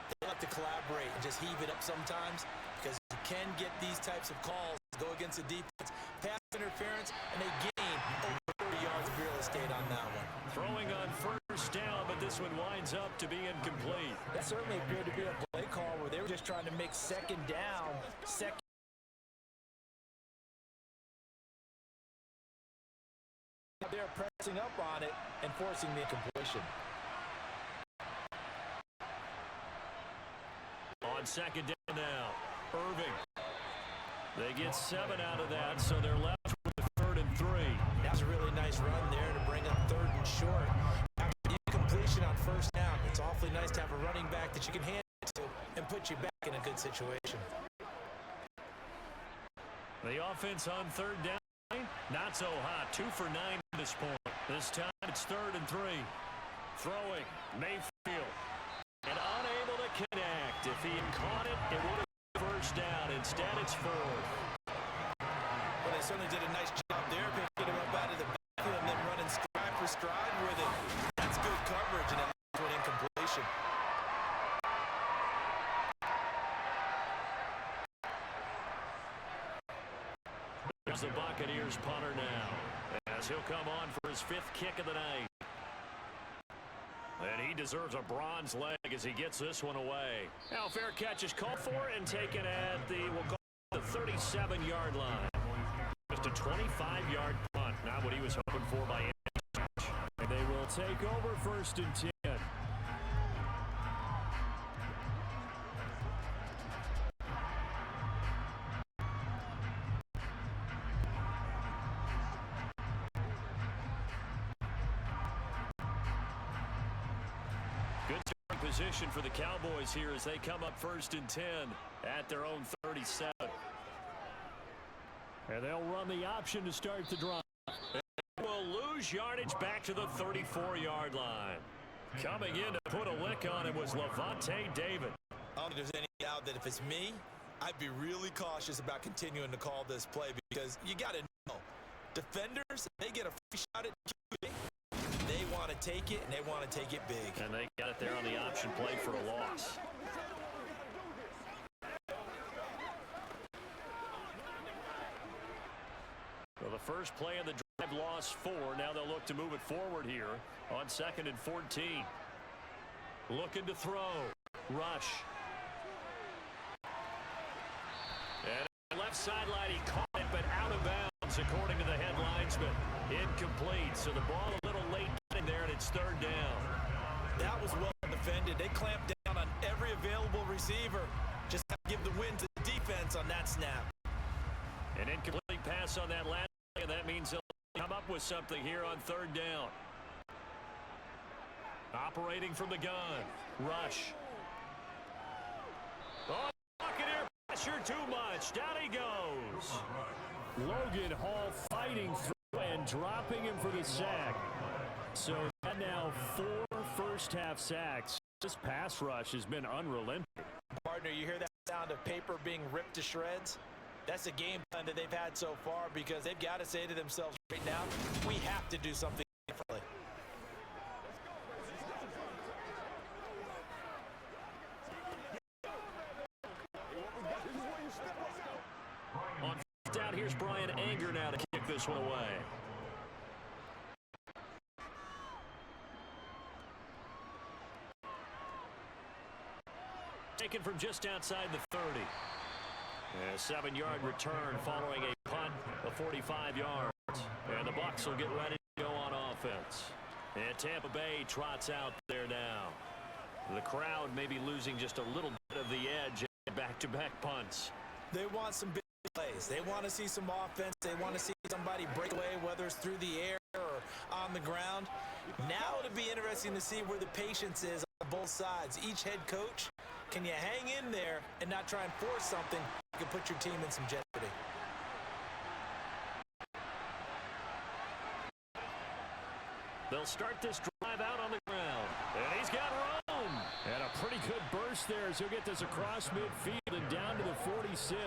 Speaker 3: they like to collaborate and just heave it up sometimes, because you can get these types of calls, go against the defense, pass interference, and they gain over 30 yards of real estate on that one.
Speaker 2: Throwing on first down, but this one winds up to be incomplete.
Speaker 3: That certainly appeared to be a play call where they were just trying to make second down, they're pressing up on it and forcing the incompletion.
Speaker 2: On second down now, Irving. They get 7 out of that, so they're left with 3rd and 3.
Speaker 3: That was a really nice run there to bring up 3rd and short. After the incompletion on first down, it's awfully nice to have a running back that you can hand it to and put you back in a good situation.
Speaker 2: The offense on 3rd down, not so hot. 2 for 9 at this point. This time it's 3rd and 3. Throwing, Mayfield. And unable to connect. If he had caught it, it would have been first down. Instead, it's 4th.
Speaker 3: Well, they certainly did a nice job there, picking him up out of the backfield and then running stride for stride with it. That's good coverage, and it leads to an incompletion.
Speaker 2: There's the Buccaneers punter now, as he'll come on for his 5th kick of the night. And he deserves a bronze leg as he gets this one away. Now, fair catch is called for and taken at we'll call it the 37-yard line. Just a 25-yard punt, not what he was hoping for by any stretch. And they will take over 1st and 10. Position for the Cowboys here as they come up 1st and 10 at their own 37. And they'll run the option to start the drive. And will lose yardage back to the 34-yard line. Coming in to put a lick on it was Levante David.
Speaker 3: I don't think there's any doubt that if it's me, I'd be really cautious about continuing to call this play, because you got to know, defenders, they get a free shot at QB. They want to take it, and they want to take it big.
Speaker 2: And they got it there on the option play for a loss. Well, the first play of the drive lost 4. Now they'll look to move it forward here on 2nd and 14. Looking to throw. Rush. And left sideline, he caught it, but out of bounds, according to the headlines, but incomplete. So the ball a little late getting there, and it's 3rd down.
Speaker 3: That was well defended. They clamped down on every available receiver. Just have to give the win to the defense on that snap.
Speaker 2: An incomplete pass on that last play, and that means they'll come up with something here on 3rd down. Operating from the gun. Rush. Oh, Buccaneer pressure too much. Down he goes. Logan Hall fighting through and dropping him for the sack. So now 4 first-half sacks. This pass rush has been unrelenting.
Speaker 3: Partner, you hear that sound of paper being ripped to shreds? That's a game plan that they've had so far, because they've got to say to themselves right now, we have to do something differently.
Speaker 2: On 4th down, here's Brian Anger now to kick this one away. Taken from just outside the 30. And a 7-yard return following a punt of 45 yards. And the Bucs will get ready to go on offense. And Tampa Bay trots out there now. The crowd may be losing just a little bit of the edge in back-to-back punts.
Speaker 3: They want some big plays. They want to see some offense. They want to see somebody break away, whether it's through the air or on the ground. Now it'll be interesting to see where the patience is on both sides. Each head coach, can you hang in there and not try and force something that can put your team in some jeopardy?
Speaker 2: They'll start this drive out on the ground. And he's got room. And a pretty good burst there as he'll get this across midfield and down to the 46.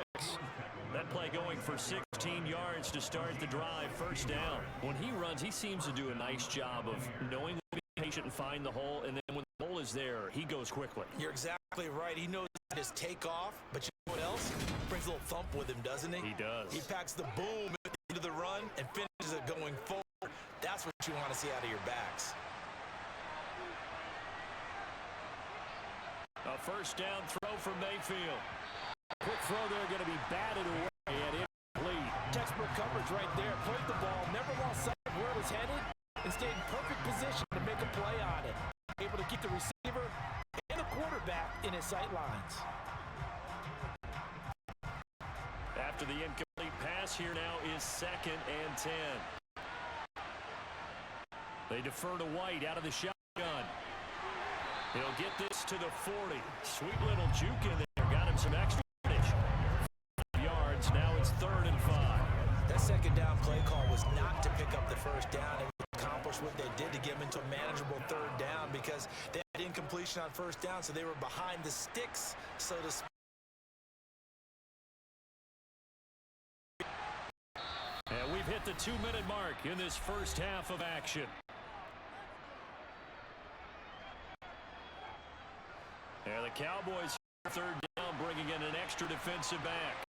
Speaker 2: That play going for 16 yards to start the drive. First down. When he runs, he seems to do a nice job of knowing to be patient and find the hole. And then when the hole is there, he goes quickly.
Speaker 3: You're exactly right. He knows his takeoff. But you know what else? Brings a little thump with him, doesn't he?
Speaker 2: He does.
Speaker 3: He packs the boom into the run and finishes it going forward. That's what you want to see out of your backs.
Speaker 2: A first down throw from Mayfield. Quick throw there, going to be batted away and incomplete.
Speaker 5: Textbook coverage right there. Played the ball, never lost sight of where it was headed, and stayed in perfect position to make a play on it. Able to keep the receiver and the quarterback in his sight lines.
Speaker 2: After the incomplete pass, here now is 2nd and 10. They defer to White out of the shotgun. He'll get this to the 40. Sweet little juke in there. Got him some extra yardage. 5 yards. Now it's 3rd and 5.
Speaker 3: That second down play call was not to pick up the first down and accomplish what they did to get them into a manageable 3rd down because they had incompletion on first down, so they were behind the sticks, so to speak.
Speaker 2: And we've hit the 2-minute mark in this first half of action. And the Cowboys 3rd down, bringing in an extra defensive back.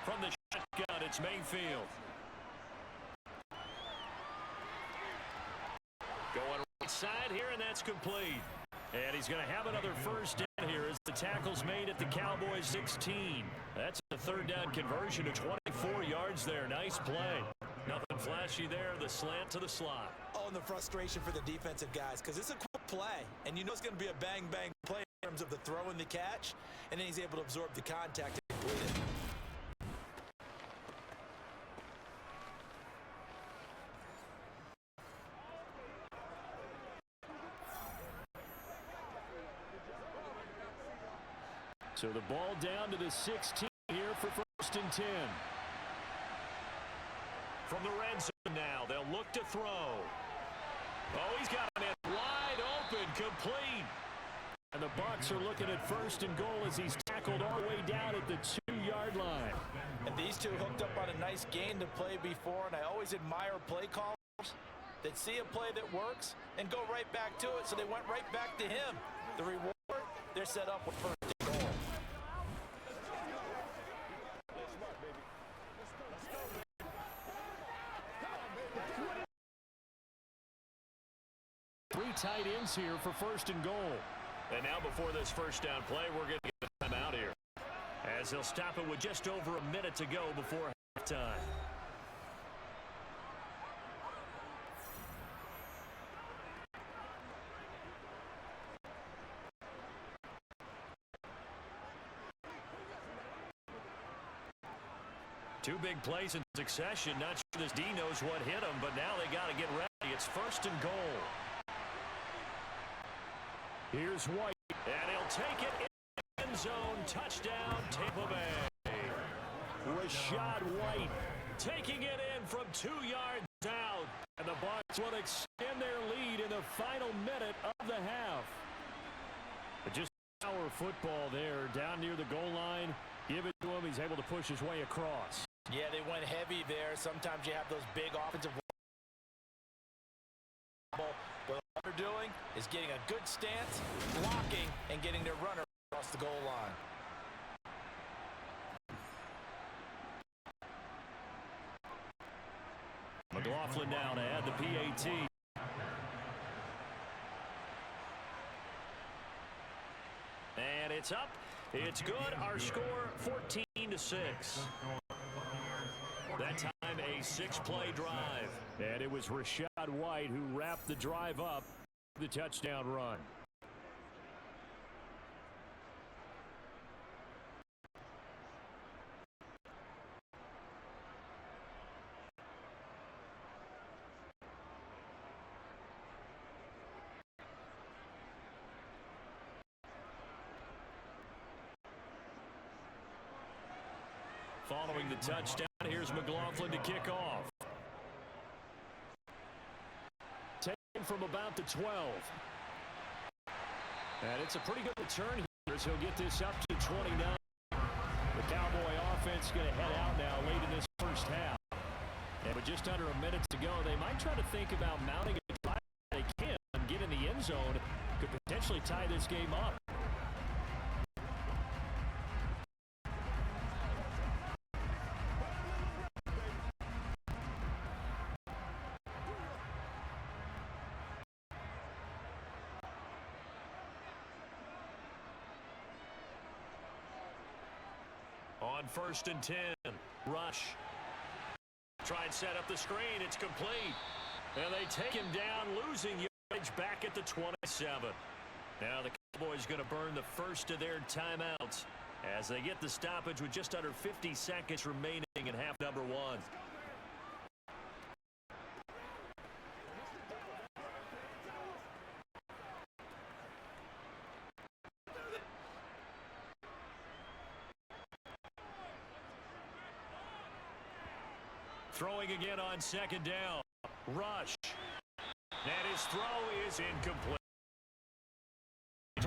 Speaker 2: From the shotgun, it's Mayfield. Going right side here, and that's complete. And he's going to have another first down here as the tackle's made at the Cowboys 16. That's a 3rd down conversion of 24 yards there. Nice play. Nothing flashy there. The slant to the slot.
Speaker 3: Oh, and the frustration for the defensive guys because it's a quick play. And you know it's going to be a bang-bang play in terms of the throw and the catch. And then he's able to absorb the contact and complete it.
Speaker 2: So the ball down to the 16 here for 1st and 10. From the red zone now, they'll look to throw. Oh, he's got him in wide open, complete. And the Bucs are looking at 1st and goal as he's tackled all the way down at the 2-yard line.
Speaker 5: And these two hooked up on a nice gain to play before, and I always admire play callers that see a play that works and go right back to it, so they went right back to him. The reward, they're set up with 1st and goal.
Speaker 2: Three tight ends here for 1st and goal. And now before this first down play, we're going to get a timeout here, as they'll stop it with just over a minute to go before halftime. Two big plays in succession. Not sure this D knows what hit him, but now they got to get ready. It's 1st and goal. Here's White, and he'll take it in the end zone. Touchdown, Tampa Bay. Rashad White taking it in from 2 yards out. And the Bucs will extend their lead in the final minute of the half. But just power football there, down near the goal line. Give it to him. He's able to push his way across.
Speaker 5: Yeah, they went heavy there. Sometimes you have those big offensive. What they're doing is getting a good stance, blocking, and getting their runner across the goal line.
Speaker 2: McLaughlin now to add the PAT. And it's up. It's good. Our score 14-6. That time a 6-play drive. And it was Rashad White who wrapped the drive up, the touchdown run. following the touchdown. Here's McLaughlin to kick off. Taken from about the 12. And it's a pretty good return here, so he'll get this up to 29. The Cowboy offense going to head out now late in this first half. And with just under a minute to go, they might try to think about mounting a drive if they can and get in the end zone. Could potentially tie this game up. On 1st and 10, rush. Try and set up the screen. It's complete. And they take him down, losing yardage back at the 27. Now the Cowboys going to burn the first of their timeouts as they get the stoppage with just under 50 seconds remaining in half number 1. Throwing again on 2nd down. Rush. And his throw is incomplete.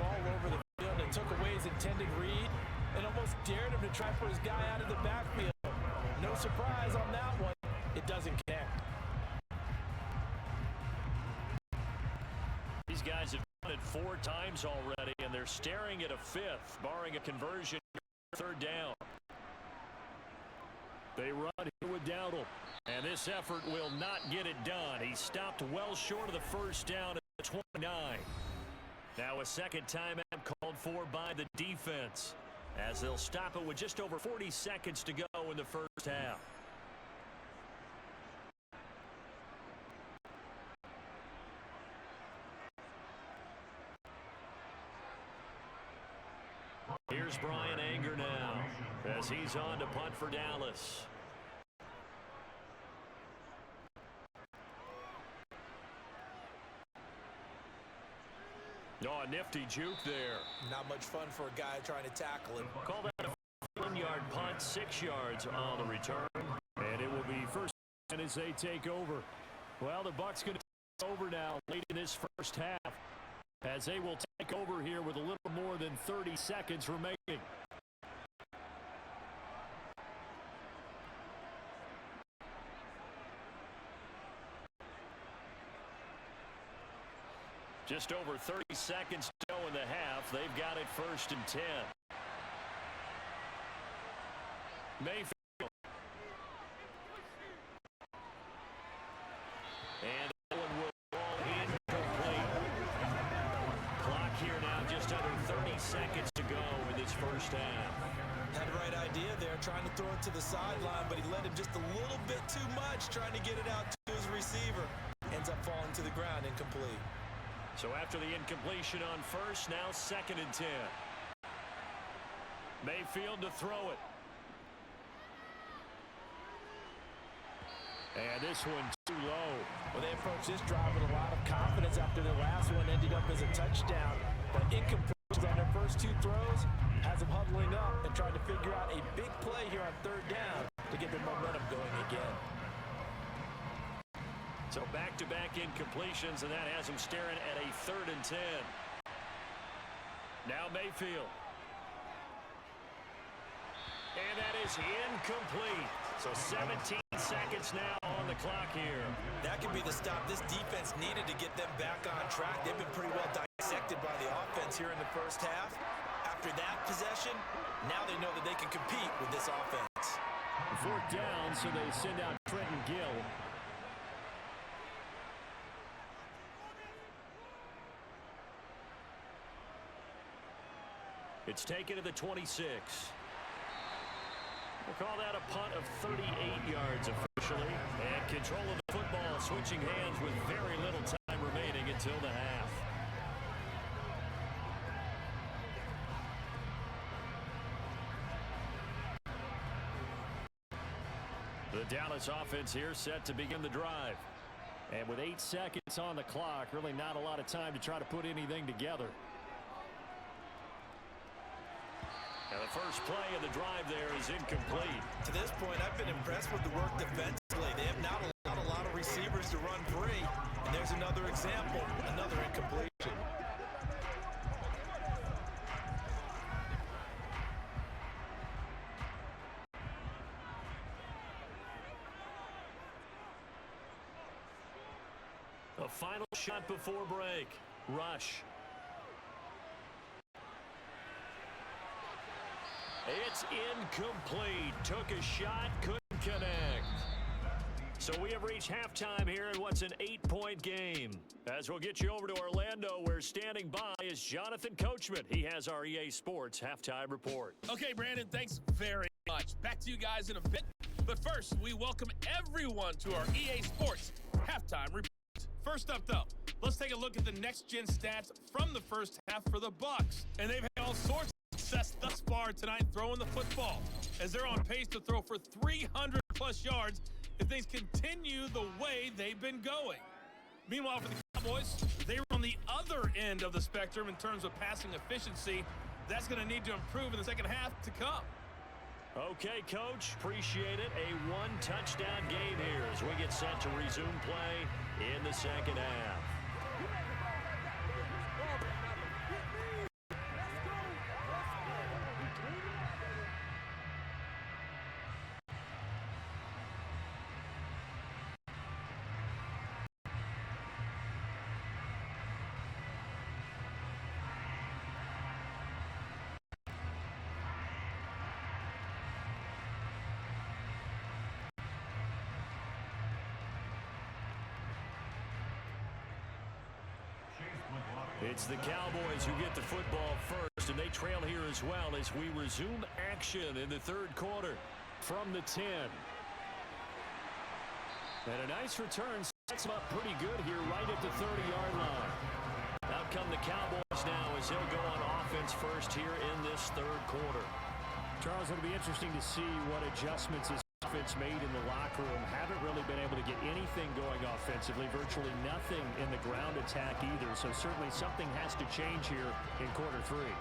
Speaker 5: All over the field and took away his intended read and almost dared him to try to put his guy out of the backfield. No surprise on that one. It doesn't connect.
Speaker 2: These guys have done it 4 times already, and they're staring at a 5th, barring a conversion. 3rd down. They run here with Dowdle. And this effort will not get it done. He stopped well short of the 1st down at the 29. Now a second timeout called for by the defense as they'll stop it with just over 40 seconds to go in the first half. Here's Brian Anger now as he's on to punt for Dallas. Oh, a nifty juke there.
Speaker 3: Not much fun for a guy trying to tackle him.
Speaker 2: Call that a 1-yard punt, 6 yards on the return. And it will be first as they take over. Well, the Bucs going to take over now late in this first half as they will take over here with a little more than 30 seconds remaining. Just over 30 seconds to go in the half. They've got it 1st and 10. Mayfield. And Owen will ball incomplete. Clock here now, just under 30 seconds to go in this first half.
Speaker 3: Had the right idea there, trying to throw it to the sideline, but he led him just a little bit too much, trying to get it out to his receiver. Ends up falling to the ground, incomplete.
Speaker 2: So after the incompletion on 1st, now 2nd and 10. Mayfield to throw it. And this one too low.
Speaker 5: Well, they approached this drive with a lot of confidence after their last one ended up as a touchdown. But incompletion on their first 2 throws has them huddling up and trying to figure out a big play here on 3rd down to get their momentum going again.
Speaker 2: So back-to-back incompletions, and that has them staring at a 3rd and 10. Now Mayfield. And that is incomplete. So 17 seconds now on the clock here.
Speaker 3: That could be the stop this defense needed to get them back on track. They've been pretty well dissected by the offense here in the first half. After that possession, now they know that they can compete with this offense.
Speaker 2: 4th down, so they send out Trenton Gill. It's taken to the 26. We'll call that a punt of 38 yards officially. And control of the football switching hands with very little time remaining until the half. The Dallas offense here set to begin the drive. And with 8 seconds on the clock, really not a lot of time to try to put anything together. And the first play of the drive there is incomplete.
Speaker 5: To this point, I've been impressed with the work defensively. They have not allowed a lot of receivers to run free. And there's another example, another incompletion.
Speaker 2: The final shot before break. Rush. It's incomplete. Took a shot, couldn't connect. So we have reached halftime here in what's an 8-point game. As we'll get you over to Orlando, where standing by is Jonathan Coachman. He has our EA Sports halftime report.
Speaker 6: Okay, Brandon, thanks very much. Back to you guys in a bit. But first, we welcome everyone to our EA Sports halftime report. First up, though, let's take a look at the next-gen stats from the first half for the Bucs. And they've had all sorts of success thus far tonight throwing the football, as they're on pace to throw for 300-plus yards if things continue the way they've been going. Meanwhile, for the Cowboys, they were on the other end of the spectrum in terms of passing efficiency. That's going to need to improve in the second half to come.
Speaker 2: Okay, Coach, appreciate it. A one-touchdown game here as we get set to resume play in the second half. It's the Cowboys who get the football first, and they trail here as well as we resume action in the third quarter from the 10. And a nice return sets them up pretty good here right at the 30-yard line. Out come the Cowboys now as they'll go on offense first here in this third quarter.
Speaker 4: Charles, it'll be interesting to see what adjustments his offense made in the locker room. Haven't really been able to get anything going offensively, virtually nothing in the ground attack either. So certainly something has to change here in quarter three.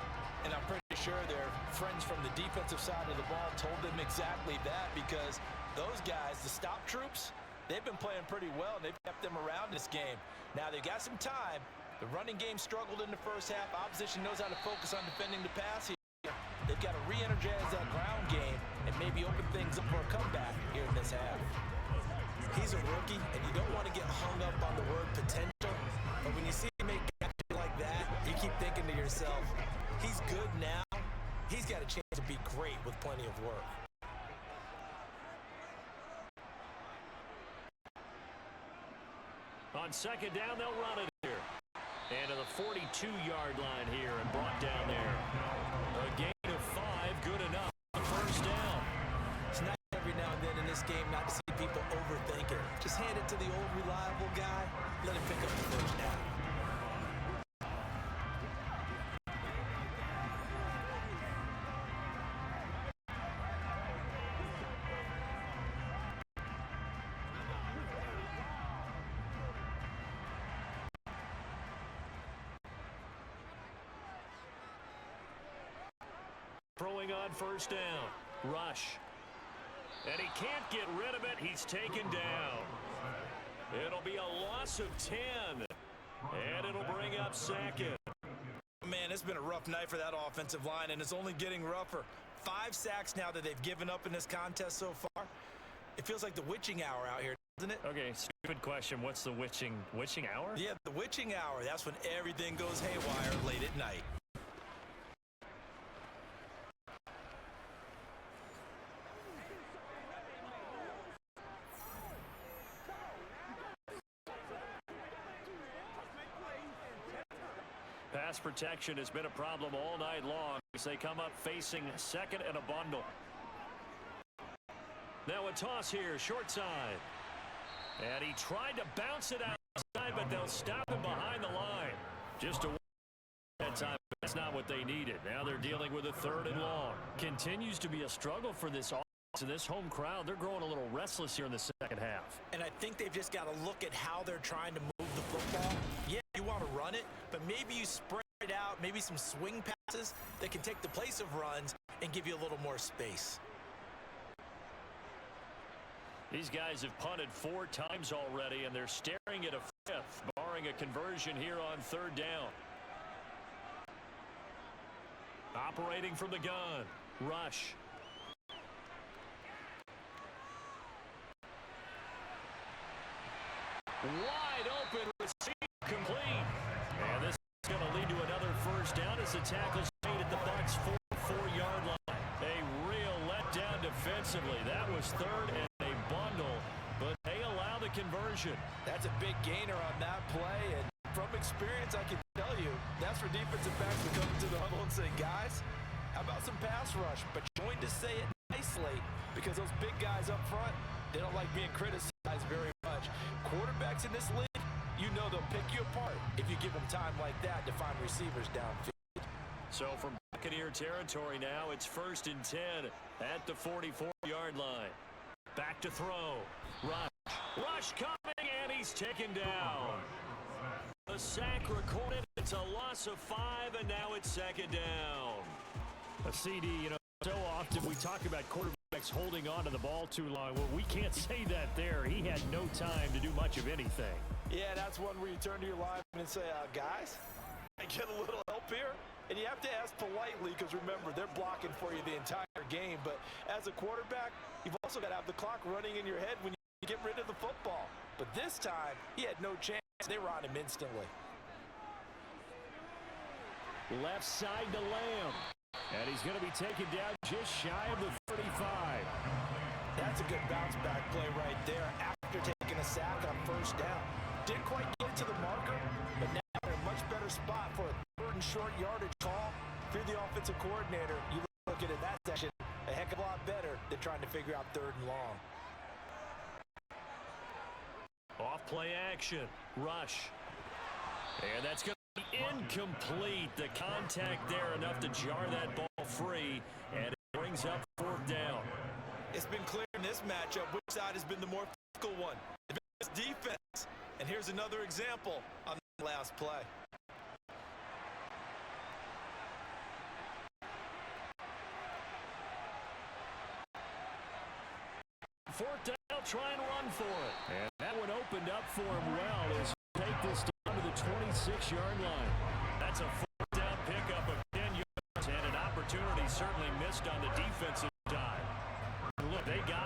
Speaker 5: And I'm pretty sure their friends from the defensive side of the ball told them exactly that, because those guys, the stop troops, they've been playing pretty well, and they've kept them around this game. Now they've got some time. The running game struggled in the first half. Opposition knows how to focus on defending the pass here. They've got to re-energize that ground game and maybe open things up for a comeback here in this half. He's a rookie, and you don't want to get hung up on the word potential. But when you see him make catches like that, you keep thinking to yourself, he's good now. He's got a chance to be great with plenty of work.
Speaker 2: On second down, they'll run it here. And to the 42-yard line here and brought down there. A gain of 5, good enough. First down.
Speaker 5: It's nice every now and then in this game not to see people overthink it. Just hand it to the old reliable guy. Let him pick up the first down.
Speaker 2: Throwing on first down. Rush. And he can't get rid of it. He's taken down. It'll be a loss of 10. And it'll bring up second.
Speaker 5: Man, it's been a rough night for that offensive line, and it's only getting rougher. 5 sacks now that they've given up in this contest so far. It feels like the witching hour out here, doesn't it?
Speaker 2: Okay, stupid question. What's the witching hour?
Speaker 5: Yeah, the witching hour. That's when everything goes haywire late at night.
Speaker 2: Pass protection has been a problem all night long as they come up facing second and a bundle. Now a toss here, short side. And he tried to bounce it outside, but they'll stop him behind the line. Just a that time. That's not what they needed. Now they're dealing with a third and long. Continues to be a struggle for this offense. And this home crowd, they're growing a little restless here in the second half.
Speaker 5: And I think they've just got to look at how they're trying to move the football. Yeah, you want to run it, but maybe you spread it out, maybe some swing passes that can take the place of runs
Speaker 3: and give you a little more space.
Speaker 2: These guys have punted 4 times already, and they're staring at a 5th, barring a conversion here on 3rd down. Operating from the gun, Rush. Wide open, receiver complete. And this is going to lead to another 1st down as the tackle's made at the Bucs' 4-yard line. A real letdown defensively. That was 3rd and a bundle, but they allow the conversion.
Speaker 5: That's a big gainer on that play, and from experience, I can tell you, that's where defensive backs will come to the huddle and say, guys, how about some pass rush? But you're going to say it nicely because those big guys up front, they don't like being criticized very much. Quarterbacks in this league, you know they'll pick you apart if you give them time like that to find receivers downfield.
Speaker 2: So from Buccaneer territory now, it's 1st and 10 at the 44-yard line. Back to throw. Rush coming, and he's taken down. The sack recorded. It's a loss of 5, and now it's 2nd down.
Speaker 4: A CD, so often we talk about quarterbacks holding on to the ball too long. Well, we can't say that there. He had no time to do much of anything.
Speaker 5: Yeah, that's one where you turn to your lineman and say, guys, I get a little help here. And you have to ask politely because, remember, they're blocking for you the entire game. But as a quarterback, you've also got to have the clock running in your head when you get rid of the football. But this time, he had no chance. They were on him instantly.
Speaker 4: Left side to Lamb. And he's going to be taken down just shy of the 35.
Speaker 5: That's a good bounce-back play right there after taking a sack on 1st down. Didn't quite get to the marker, but now they're in a much better spot for a 3rd and short yardage call. If you're the offensive coordinator, you look at it that section a heck of a lot better than trying to figure out 3rd and long.
Speaker 2: Off play action. Rush. And that's going to be incomplete. The contact there enough to jar that ball free, and it brings up 4th down.
Speaker 3: It's been clear in this matchup which side has been the more physical one. It's defense. And here's another example on the last play.
Speaker 2: 4th down, try and run for it. And that one opened up for him well as he take this down to the 26-yard line. That's a 4th down pickup of 10 yards, and an opportunity certainly missed on the defensive side. Look, they got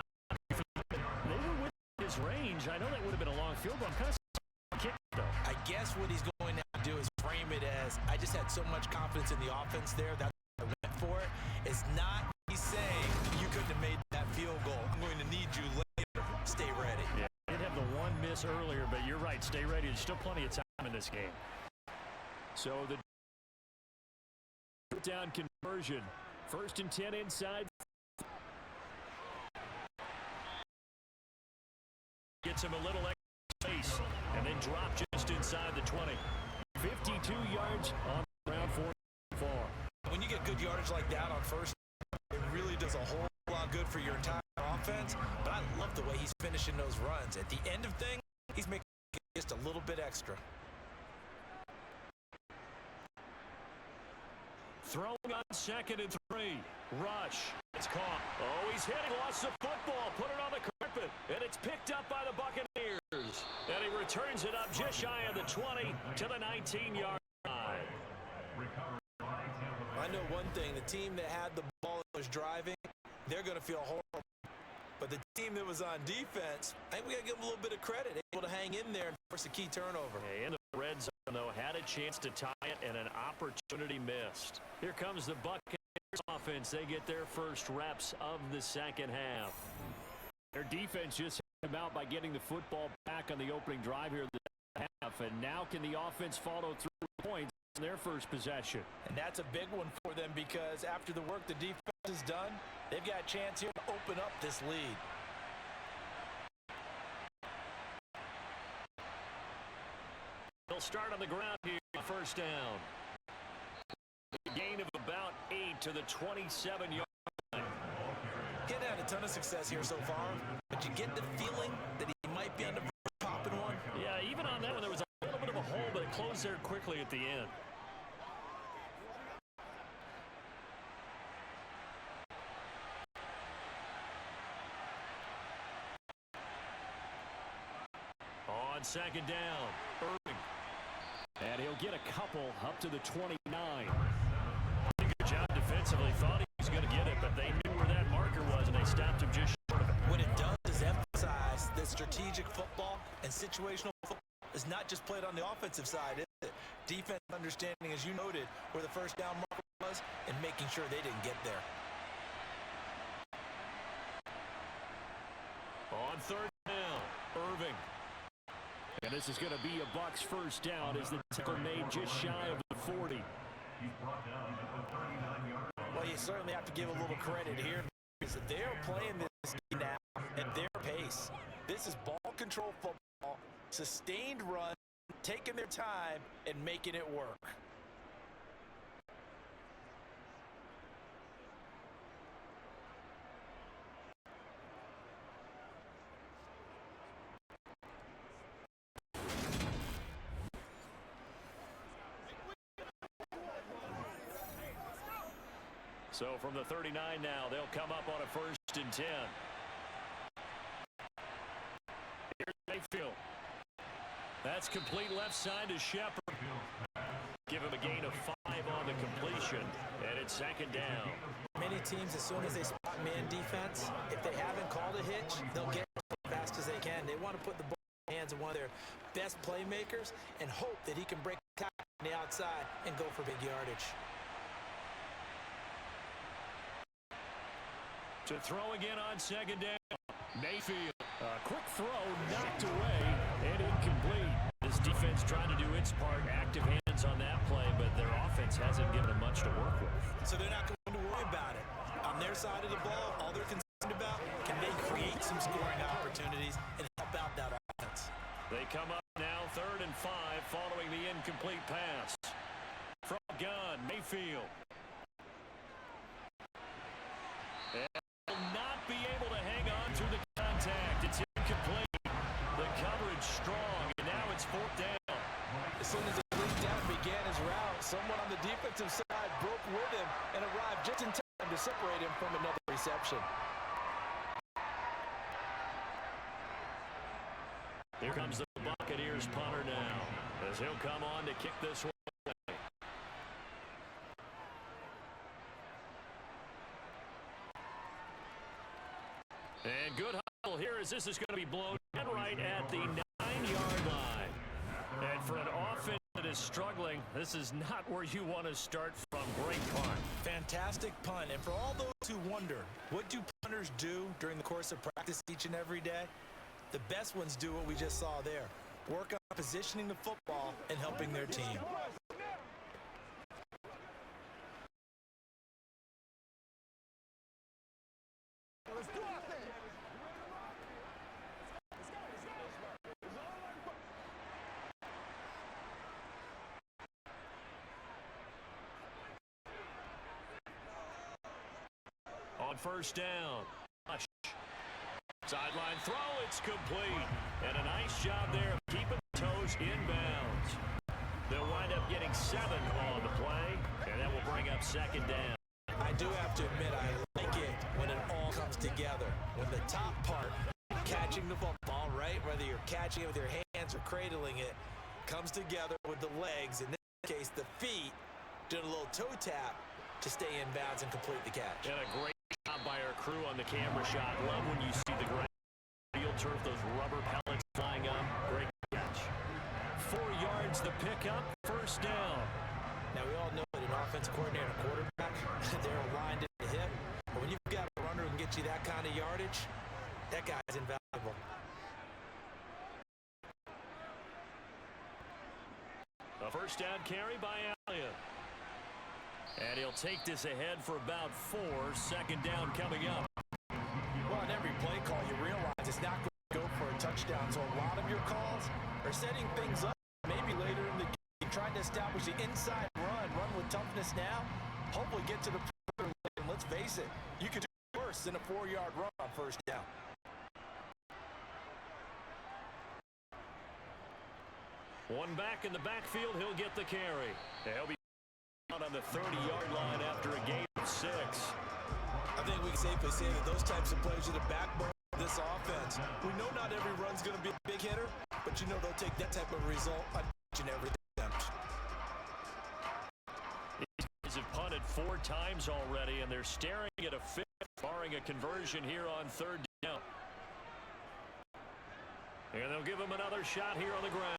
Speaker 2: they were within his range. I know that would have been a long field goal. I'm kind of kick, though.
Speaker 3: I guess what he's going to do is frame it as, I just had so much confidence in the offense there. That's what I went for it. It's not he's saying you couldn't have made that field goal. I'm going to need you later. Stay ready.
Speaker 2: Yeah, did have the one miss earlier, but you're right. Stay ready. There's still plenty of time in this game. So the down conversion. 1st and 10 inside. Gets him a little extra space and then drop just inside the 20. 52 yards on the ground for 4.
Speaker 3: When you get good yardage like that on 1st, it really does a whole lot good for your entire offense. But I love the way he's finishing those runs. At the end of things, he's making just a little bit extra.
Speaker 2: Throwing on 2nd and 3. Rush. It's caught. Oh, he's hit. He lost the football. Put it on the carpet. And it's picked up by the Buccaneers. And he returns it up just shy of the 20 to the 19-yard line.
Speaker 3: I know one thing. The team that had the ball and was driving, they're going to feel horrible. But the team that was on defense, I think we got to give them a little bit of credit. Able to hang in there and force a key turnover.
Speaker 2: In the red zone, though, had a chance to tie it and an opportunity missed. Here comes the Buccaneers offense. They get their first reps of the 2nd half. Their defense just held them out by getting the football back on the opening drive here in the half. And now can the offense follow through with points in their first possession?
Speaker 5: And that's a big one for them because after the work the defense has done, they've got a chance here to open up this lead.
Speaker 2: They'll start on the ground here, 1st down. A gain of about 8 to the 27-yard line.
Speaker 3: He's had a ton of success here so far, but you get the feeling that he might be on the verge of popping one.
Speaker 2: Yeah, even on that one, there was a little bit of a hole, but it closed there quickly at the end. on second down. Irving. And he'll get a couple up to the 29. Good job defensively. Thought he was going to get it, but they knew where that marker was, and they stopped him just short of it.
Speaker 3: What it does is emphasize that strategic football and situational football is not just played on the offensive side, is it? Defense understanding, as you noted, where the first down marker was and making sure they didn't get there.
Speaker 2: On third down, Irving. And this is going to be a Bucs first down as the tackle made just shy of the 40.
Speaker 3: Well, you certainly have to give a little credit here because they're playing this game now at their pace. This is ball control football, sustained run, taking their time and making it work.
Speaker 2: So from the 39 now, they'll come up on a 1st and 10. Here's Mayfield. That's complete left side to Shepard. Give him a gain of 5 on the completion, and it's second down.
Speaker 3: Many teams, as soon as they spot man defense, if they haven't called a hitch, they'll get as fast as they can. They want to put the ball in the hands of one of their best playmakers and hope that he can break the tackle on the outside and go for big yardage.
Speaker 2: To throw again on second down. Mayfield. A quick throw knocked away and incomplete. This defense trying to do its part. Active hands on that play, but their offense hasn't given them much to work with.
Speaker 3: So they're not going to worry about it. On their side of the ball, all they're concerned about, can they create some scoring opportunities and help out that offense?
Speaker 2: They come up now 3rd and 5 following the incomplete pass. From gun, Mayfield. And will not be able to hang on through the contact. It's incomplete. The coverage strong, and now it's 4th down.
Speaker 5: As soon as he leaped down and began his route, someone on the defensive side broke with him and arrived just in time to separate him from another reception.
Speaker 2: Here comes the Buccaneers punter now, as he'll come on to kick this one. And good huddle here as this is going to be blown in right at the 9-yard line. And for an offense that is struggling, this is not where you want to start from. Great punt.
Speaker 3: Fantastic punt. And for all those who wonder, what do punters do during the course of practice each and every day? The best ones do what we just saw there. Work on positioning the football and helping their team.
Speaker 2: On 1st down. Sideline throw, it's complete. And a nice job there of keeping the toes inbounds. They'll wind up getting 7 on the play, and that will bring up 2nd down.
Speaker 3: I do have to admit, I like it when it all comes together. When the top part, catching the football, right? Whether you're catching it with your hands or cradling it, comes together with the legs, in this case, the feet, doing a little toe tap to stay in bounds and complete the catch.
Speaker 2: And a great job by our crew on the camera shot. Love when you see the field turf, those rubber pellets flying up. Great catch. 4 yards the pickup, 1st down.
Speaker 3: Now, we all know that an offensive coordinator and a quarterback, they're aligned at the hip. But when you've got a runner who can get you that kind of yardage, that guy's invaluable.
Speaker 2: A 1st down carry by Elliott. And he'll take this ahead for about 4. 2nd down coming up.
Speaker 5: Well, on every play call, you realize it's not going to go for a touchdown. So a lot of your calls are setting things up maybe later in the game, trying to establish the inside run with toughness now, hopefully get to the perimeter. And let's face it, you could do worse than a 4-yard run on 1st down.
Speaker 2: One back in the backfield, he'll get the carry. He'll be out on the 30-yard line after a gain of 6.
Speaker 3: I think we can safely say that those types of plays are the backbone of this offense. We know not every run's going to be a big hitter, but you know they'll take that type of result on each and every attempt.
Speaker 2: These guys have punted 4 times already, and they're staring at a 5th, barring a conversion here on 3rd down. And they'll give him another shot here on the ground.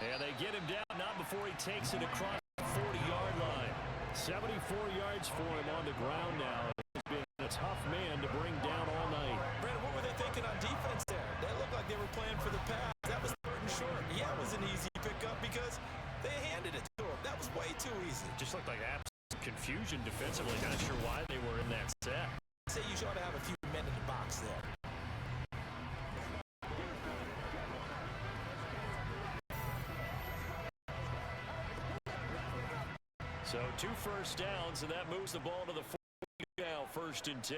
Speaker 2: And they get him down, not before he takes it across the 40-yard line. 74 yards for him on the ground now. He's been a tough man to bring down all night.
Speaker 3: Brandon, what were they thinking on defense there? They looked like they were playing for the pass. That was third and short. Yeah, it was an easy pickup because they handed it to him. That was way too easy.
Speaker 2: Just looked like absolute confusion defensively. Not sure why they were in that set.
Speaker 3: I'd say you ought to have a few men in the box there.
Speaker 2: So 2 first downs, and that moves the ball to the 40 now, 1st and 10.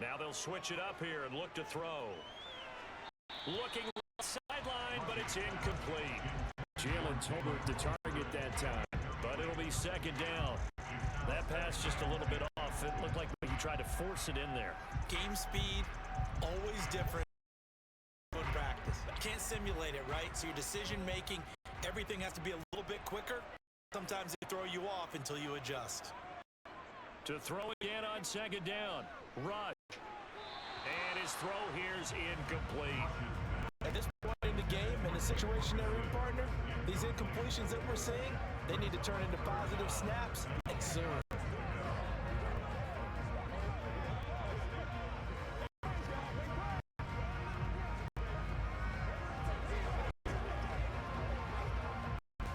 Speaker 2: Now they'll switch it up here and look to throw. Looking sideline, but it's incomplete.
Speaker 4: Jalen Tolbert to target that time.
Speaker 2: But it'll be 2nd down. That pass just a little bit off. It looked like he tried to force it in there.
Speaker 3: Game speed, always different in practice. You can't simulate it, right? So your decision-making, everything has to be a little bit quicker. Sometimes they throw you off until you adjust.
Speaker 2: To throw again on 2nd down. Rush. And his throw here's incomplete.
Speaker 3: At this point in the game, in the situation they're in, partner, these incompletions that we're seeing, they need to turn into positive snaps and soon.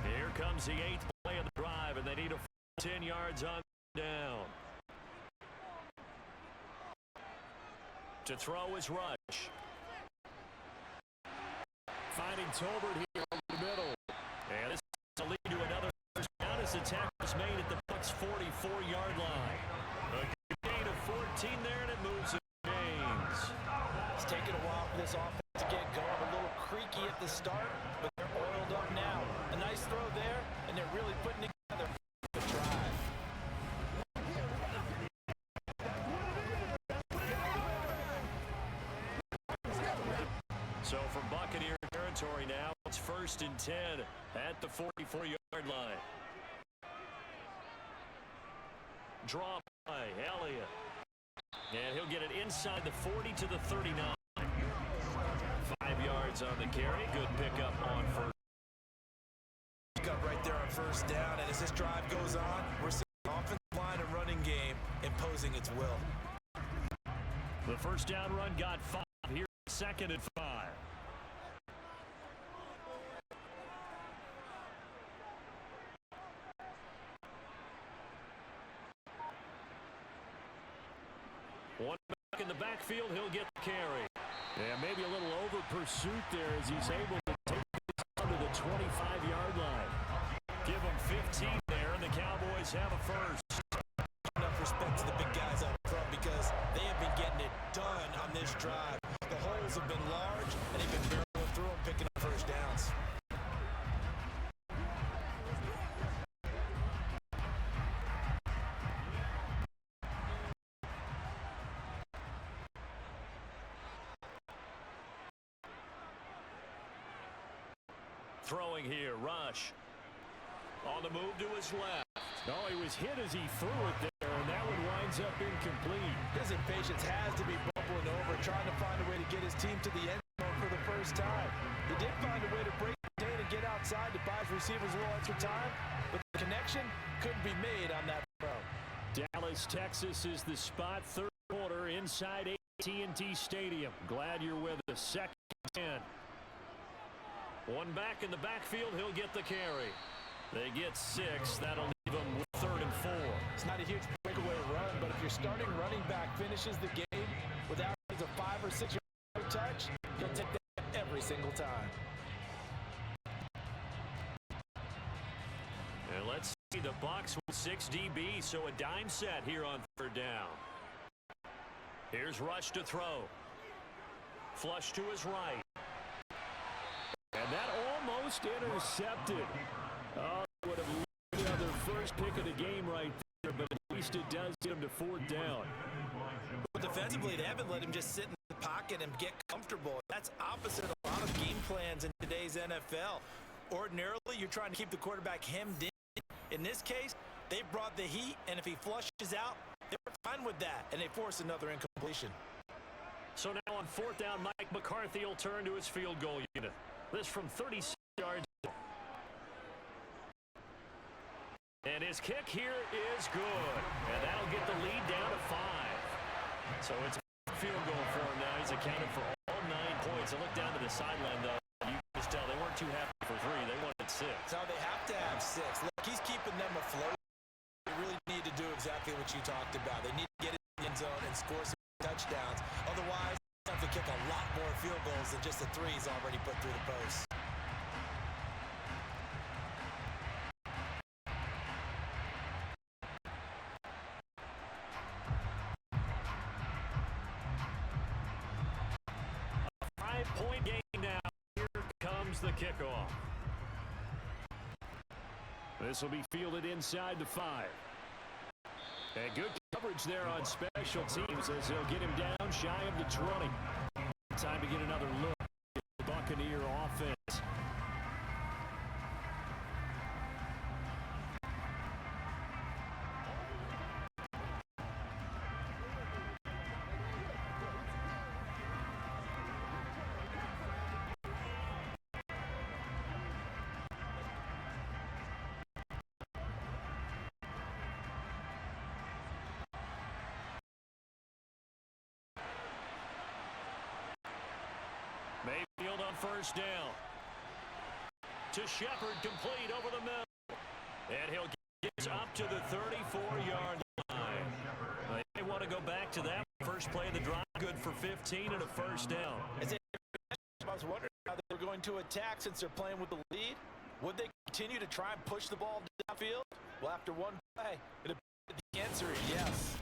Speaker 2: Here comes the 8th play of the drive, and they need a 10 yards on down. To throw is Rush.
Speaker 4: Finding Tolbert here in the middle.
Speaker 2: And this is a lead to another first down as the tackle is made at the Bucs' 44-yard line. A gain of 14 there, and it moves it to James.
Speaker 5: It's taken a while for this offense to get going. A little creaky at the start, but they're oiled up now. A nice throw there, and they're really putting together the drive.
Speaker 2: So from Buccaneer territory now, it's 1st and 10 at the 44-yard line. Draw by Elliott. And he'll get it inside the 40 to the 39. 5 yards on the carry. Good pickup on 1st.
Speaker 3: Pickup right there on 1st down, and as this drive goes on, we're seeing the offensive line and running game imposing its will.
Speaker 2: The 1st down run got 5. Here, 2nd and 5. One back in the backfield, he'll get the carry.
Speaker 4: Yeah, maybe a little over pursuit there as he's able to take this down to the 25-yard line.
Speaker 2: Give him 15 there, and the Cowboys have a first.
Speaker 3: Enough respect to the big guys up front because they have been getting it done on this drive. The holes have been large, and they've been barreling through them, picking up first downs.
Speaker 2: Throwing here, Rush. On the move to his left.
Speaker 4: Oh, he was hit as he threw it there, and that one winds up incomplete.
Speaker 5: His impatience has to be bubbling over, trying to find a way to get his team to the end zone for the first time. He did find a way to break the chain and get outside to buy his receivers a little extra time, but the connection couldn't be made on that throw.
Speaker 4: Dallas, Texas is the spot. 3rd quarter inside AT&T Stadium. Glad you're with us. 2nd and 10.
Speaker 2: One back in the backfield, he'll get the carry. They get 6. That'll leave them with 3rd and 4.
Speaker 5: It's not a huge breakaway run, but if your starting running back finishes the game without a 5 or 6 yard touch, he'll take that every single time.
Speaker 2: And let's see, the Bucs with 6 DB, so a dime set here on 3rd down. Here's Rush to throw. Flush to his right.
Speaker 4: And that almost intercepted. Oh, would have led to their first pick of the game right there, but at least it does get him to 4th down.
Speaker 3: But defensively, they haven't let him just sit in the
Speaker 5: pocket and get comfortable. That's opposite a lot of game plans in today's NFL. Ordinarily, you're trying to keep the quarterback hemmed in. In this case, they brought the heat, and if he flushes out, they're fine with that, and they force another incompletion.
Speaker 2: So now on 4th down, Mike McCarthy will turn to his field goal unit. This from 36 yards. And his kick here is good. And that'll get the lead down to 5. So it's a field goal for him now. He's accounted for all 9 points. I look down to the sideline, though. You can just tell they weren't too happy for 3. They wanted 6.
Speaker 5: So they have to have 6. Look, he's keeping them afloat. They really need to do exactly what you talked about. They need to get in the end zone and score some touchdowns. Otherwise, they have to kick a lot more field goals than just the 3s already put through the post.
Speaker 2: A 5-point game now. Here comes the kickoff. This will be fielded inside the 5. And good coverage there on special teams as they'll get him down shy of the 20. Time to get another look at the Buccaneer offense. Mayfield on 1st down. To Shepard, complete over the middle. And he'll get up to the 34-yard line. They want to go back to that first play of the drive. Good for 15 and a 1st down.
Speaker 5: I was wondering how they were going to attack since they're playing with the lead. Would they continue to try and push the ball downfield? Well, after one play, the answer is yes.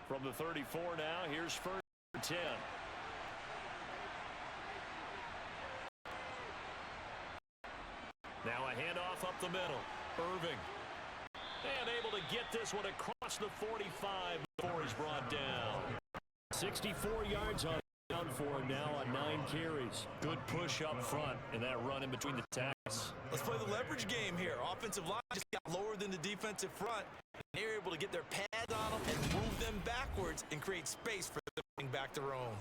Speaker 2: From the 34 now, here's 1st and 10. Now a handoff up the middle. Irving. And able to get this one across the 45 before he's brought down. 64 yards on down for him now on 9 carries. Good push up front and that run in between the tackles.
Speaker 5: Let's play the leverage game here. Offensive line just got lower than the defensive front. They're able to get their pads on them and move them backwards and create space for them getting back to their own.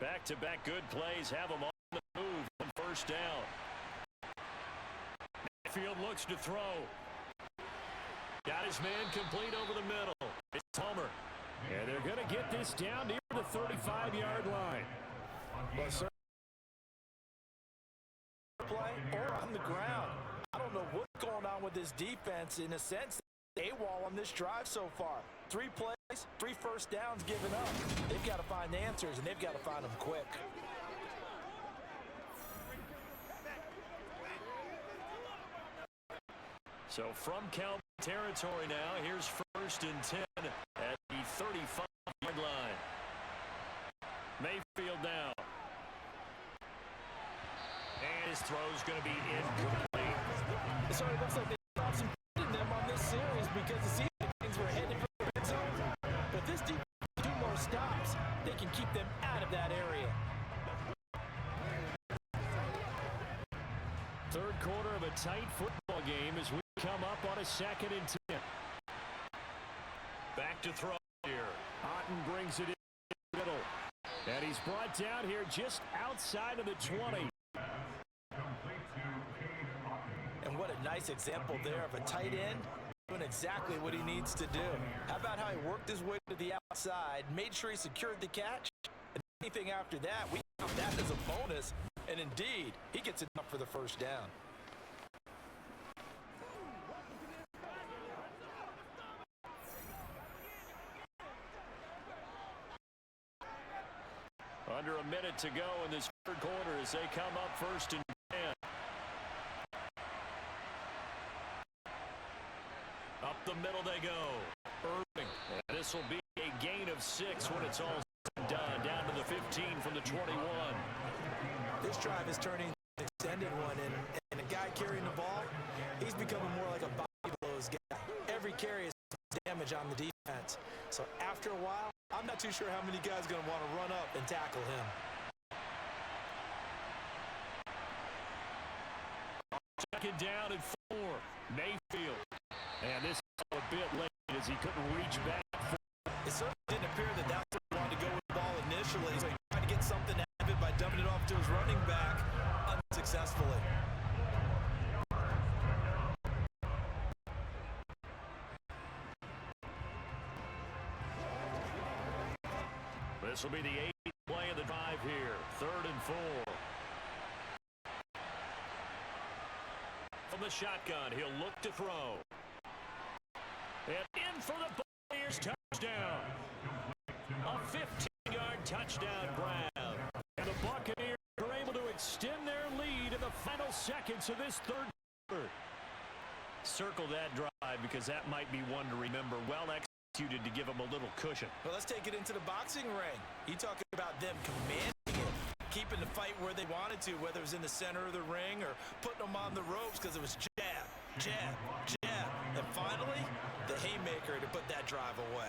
Speaker 2: Back-to-back good plays have them on the move on 1st down. Mayfield looks to throw. Got his man complete over the middle. It's Homer. And they're going to get this down near the 35-yard line.
Speaker 5: Well, sir, play or on the ground. I don't know what's going on with this defense. In a sense, AWOL on this drive so far. 3 plays, 3 1st downs given up. They've got to find answers, and they've got to find them quick.
Speaker 2: So from Cowboy territory now, here's 1st and 10 at the 35-yard line. Mayfield now. And his throw's going to be incomplete.
Speaker 5: So it looks like they dropped some in them on this series because the Seahawks were headed for the red zone. But this defense, 2 more stops, they can keep them out of that area.
Speaker 2: 3rd quarter of a tight football game as we come up on a 2nd and 10. Back to throw here. Otten brings it in the middle. And he's brought down here just outside of the 20.
Speaker 5: And what a nice example there of a tight end doing exactly what he needs to do. How about how he worked his way to the outside, made sure he secured the catch, and anything after that, we count that as a bonus. And indeed, he gets it up for the 1st down.
Speaker 2: Under a minute to go in this 3rd quarter as they come up 1st and 10. Up the middle they go. Irving. And this will be a gain of 6 when it's all said and done. Down to the 15 from the 21.
Speaker 3: This drive is turning an extended one, and a guy carrying the ball, he's becoming more like a body blows guy. Every carry is damage on the defense. So after a while, I'm not too sure how many guys are going to want to run up and tackle him.
Speaker 2: Second down and 4. Mayfield. And this is a bit late as he couldn't reach back.
Speaker 3: It certainly didn't appear that that's where he wanted to go with the ball initially. So he tried to get something out of it by dumping it off to his running back unsuccessfully.
Speaker 2: This will be the 8th play of the drive here. 3rd and 4. From the shotgun, he'll look to throw. And in for the Buccaneers touchdown. A 15-yard touchdown grab. And the Buccaneers are able to extend their lead in the final seconds of this third quarter. Circle that drive because that might be one to remember. Well executed to give them a little cushion.
Speaker 3: Well, let's take it into the boxing ring. You talking about them commanding it, keeping the fight where they wanted to, whether it was in the center of the ring or putting them on the ropes because it was jab, jab, jab. And finally, the haymaker to put that drive away.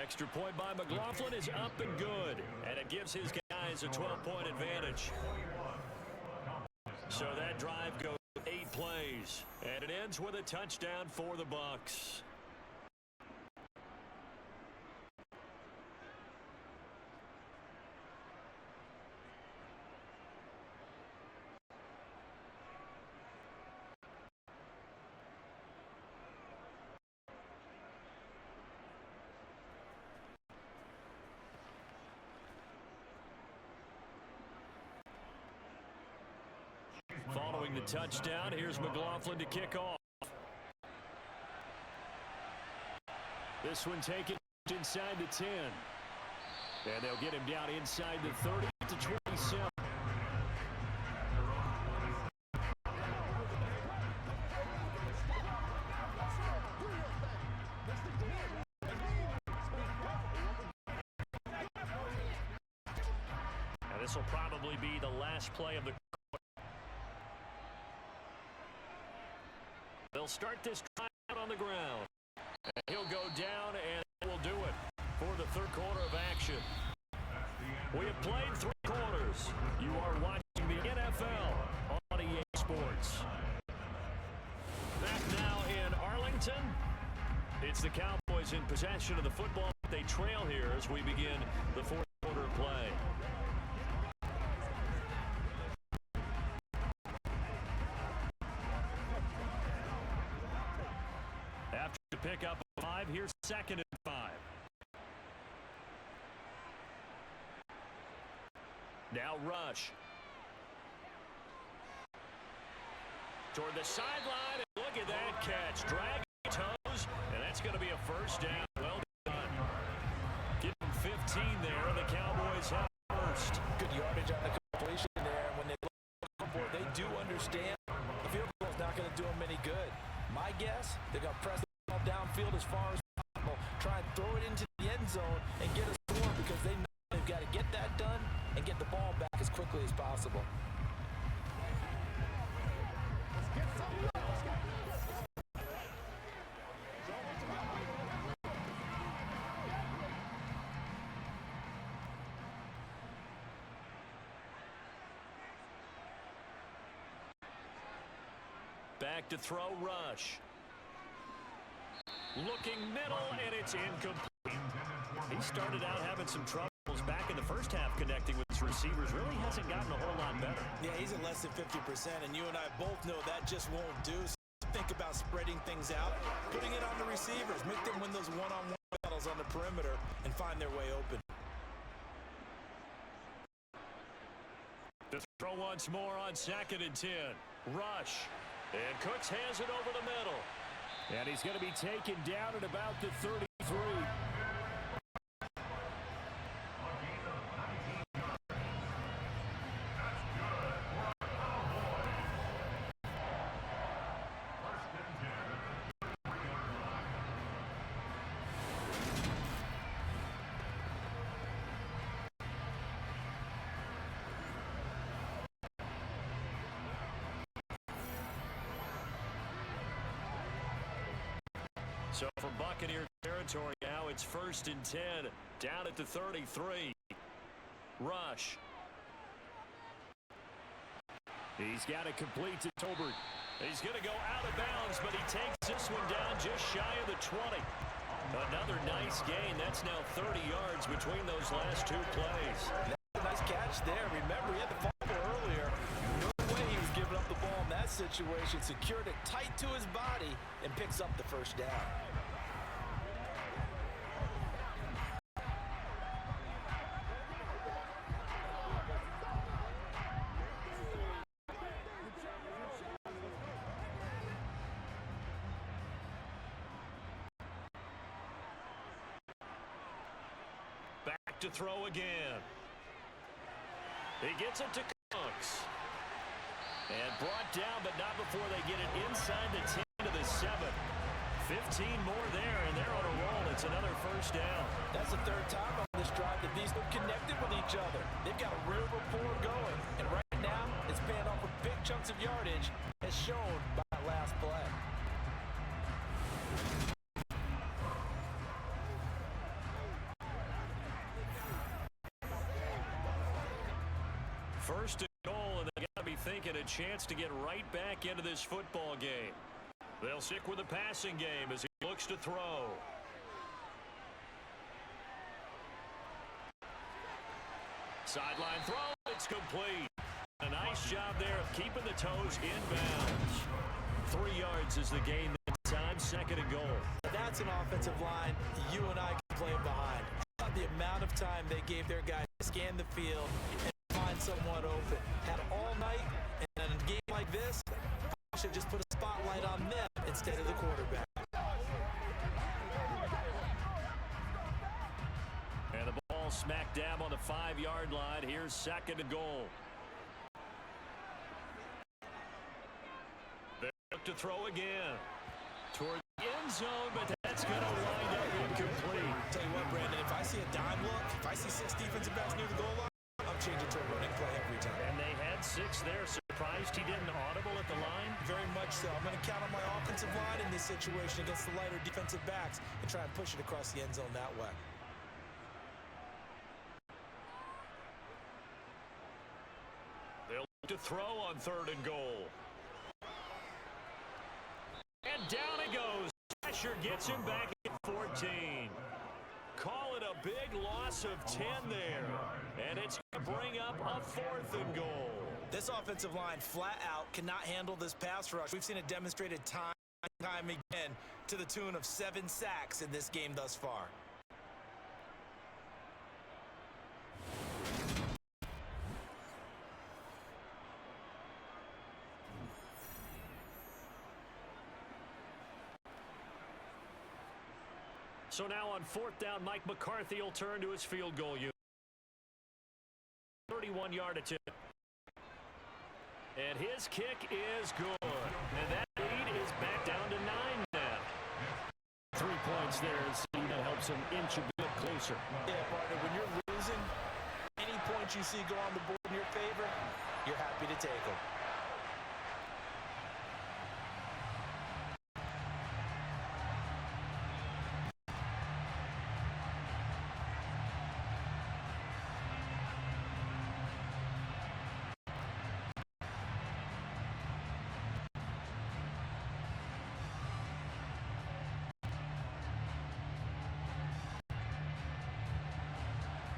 Speaker 2: Extra point by McLaughlin is up and good, and it gives his guys a 12-point advantage. So that drive goes 8 plays, and it ends with a touchdown for the Bucs. Following the touchdown, here's McLaughlin to kick off. This one taken inside the 10. And they'll get him down inside the 30 to 27. And this will probably be the last play of the They'll start this drive out on the ground. And he'll go down, and will do it for the third quarter of action. We have played 3 quarters. You are watching the NFL on EA Sports. Back now in Arlington. It's the Cowboys in possession of the football. They trail here as we begin the fourth quarter of play. Pick up 5. Here's 2nd and 5. Now Rush. Toward the sideline, and look at that catch. Dragging toes, and that's going to be a first down. Well done. Give them 15 there, and the Cowboys have first.
Speaker 3: Good yardage on the completion there. When they look for it, they do understand the field goal is not going to do them any good. My guess, they're going to press downfield as far as possible, try and throw it into the end zone and get a score because they know they've got to get that done and get the ball back as quickly as possible.
Speaker 2: Back to throw Rush. Looking middle, and it's incomplete. He started out having some troubles back in the first half connecting with his receivers. Really hasn't gotten a whole lot better.
Speaker 3: Yeah, he's at less than 50%, and you and I both know that just won't do. So think about spreading things out, putting it on the receivers, make them win those one-on-one battles on the perimeter, and find their way open.
Speaker 2: The throw once more on 2nd and 10. Rush. And Cooks has it over the middle. And he's going to be taken down at about the 33. So from Buccaneer territory now, it's 1st and 10. Down at the 33. Rush. He's got it complete to Tolbert. He's going to go out of bounds, but he takes this one down just shy of the 20. Another nice gain. That's now 30 yards between those last two plays.
Speaker 5: That's a nice catch there. Remember, he had the fumble earlier. No way he was giving up the ball in that situation. Secured it tight to his body and picks up the first down.
Speaker 2: To throw again. He gets it to Cooks. And brought down, but not before they get it inside the 10 to the 7. 15 more there, and they're on a roll. It's another first down.
Speaker 5: That's the third time on this drive that these two connected with each other. They've got a real rapport going. And right now, it's paying off with big chunks of yardage, as shown by that last play.
Speaker 2: First and goal, and they got to be thinking a chance to get right back into this football game. They'll stick with the passing game as he looks to throw. Sideline throw, it's complete. A nice job there of keeping the toes in bounds. 3 yards is the gain that time, 2nd and goal.
Speaker 5: That's an offensive line you and I can play behind. The amount of time they gave their guys to scan the field and find someone open. Had all night, and in a game like this, I should just put a spotlight on them instead of the quarterback.
Speaker 2: And the ball smack dab on the 5-yard line. Here's 2nd and goal. They look to throw again. Toward the end zone, but that's going to wind up incomplete.
Speaker 5: Tell you what, Brandon, if I see a dime look, if I see 6 defensive backs near the goal line, I'm changing to a running play every time.
Speaker 2: And they had 6 there. Surprised he didn't audible at the line?
Speaker 5: Very much so. I'm going to count on my offensive line in this situation against the lighter defensive backs and try and push it across the end zone that way.
Speaker 2: They'll look to throw on 3rd and goal. And down it goes. Pressure gets him back at 14. Call it a big loss of 10 there. And it's going to bring up a 4th and goal.
Speaker 5: This offensive line flat out cannot handle this pass rush. We've seen it demonstrated time and time again to the tune of 7 sacks in this game thus far.
Speaker 2: So now on 4th down, Mike McCarthy will turn to his field goal unit. 31-yard attempt. And his kick is good. And that lead is back down to 9 now. 3 points there, and that helps him inch a bit closer.
Speaker 5: Yeah, partner, when you're losing, any points you see go on the board in your favor, you're happy to take them.